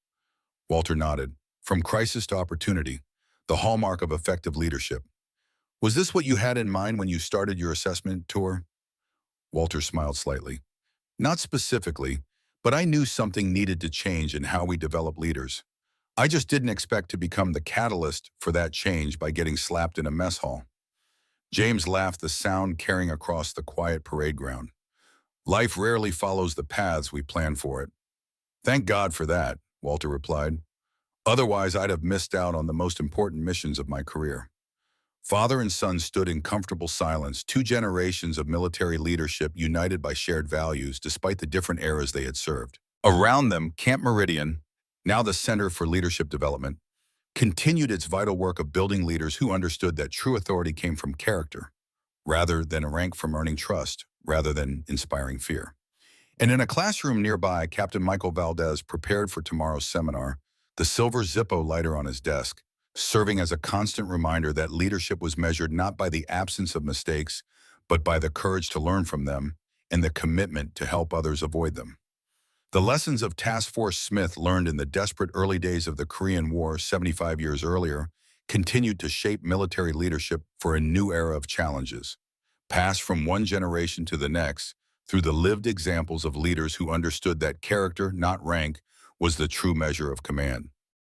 Walter nodded. From crisis to opportunity, the hallmark of effective leadership. Was this what you had in mind when you started your assessment tour? Walter smiled slightly. Not specifically, but I knew something needed to change in how we develop leaders. I just didn't expect to become the catalyst for that change by getting slapped in a mess hall. James laughed, the sound carrying across the quiet parade ground. Life rarely follows the paths we plan for it. Thank God for that, Walter replied. Otherwise, I'd have missed out on the most important missions of my career. Father and son stood in comfortable silence, two generations of military leadership united by shared values despite the different eras they had served. Around them, Camp Meridian, now the Center for Leadership Development, continued its vital work of building leaders who understood that true authority came from character, rather than a rank from earning trust, rather than inspiring fear. And in a classroom nearby, Captain Michael Valdez prepared for tomorrow's seminar, the silver Zippo lighter on his desk, serving as a constant reminder that leadership was measured not by the absence of mistakes, but by the courage to learn from them and the commitment to help others avoid them. The lessons of Task Force Smith learned in the desperate early days of the Korean War 75 years earlier continued to shape military leadership for a new era of challenges, passed from one generation to the next through the lived examples of leaders who understood that character, not rank, was the true measure of command.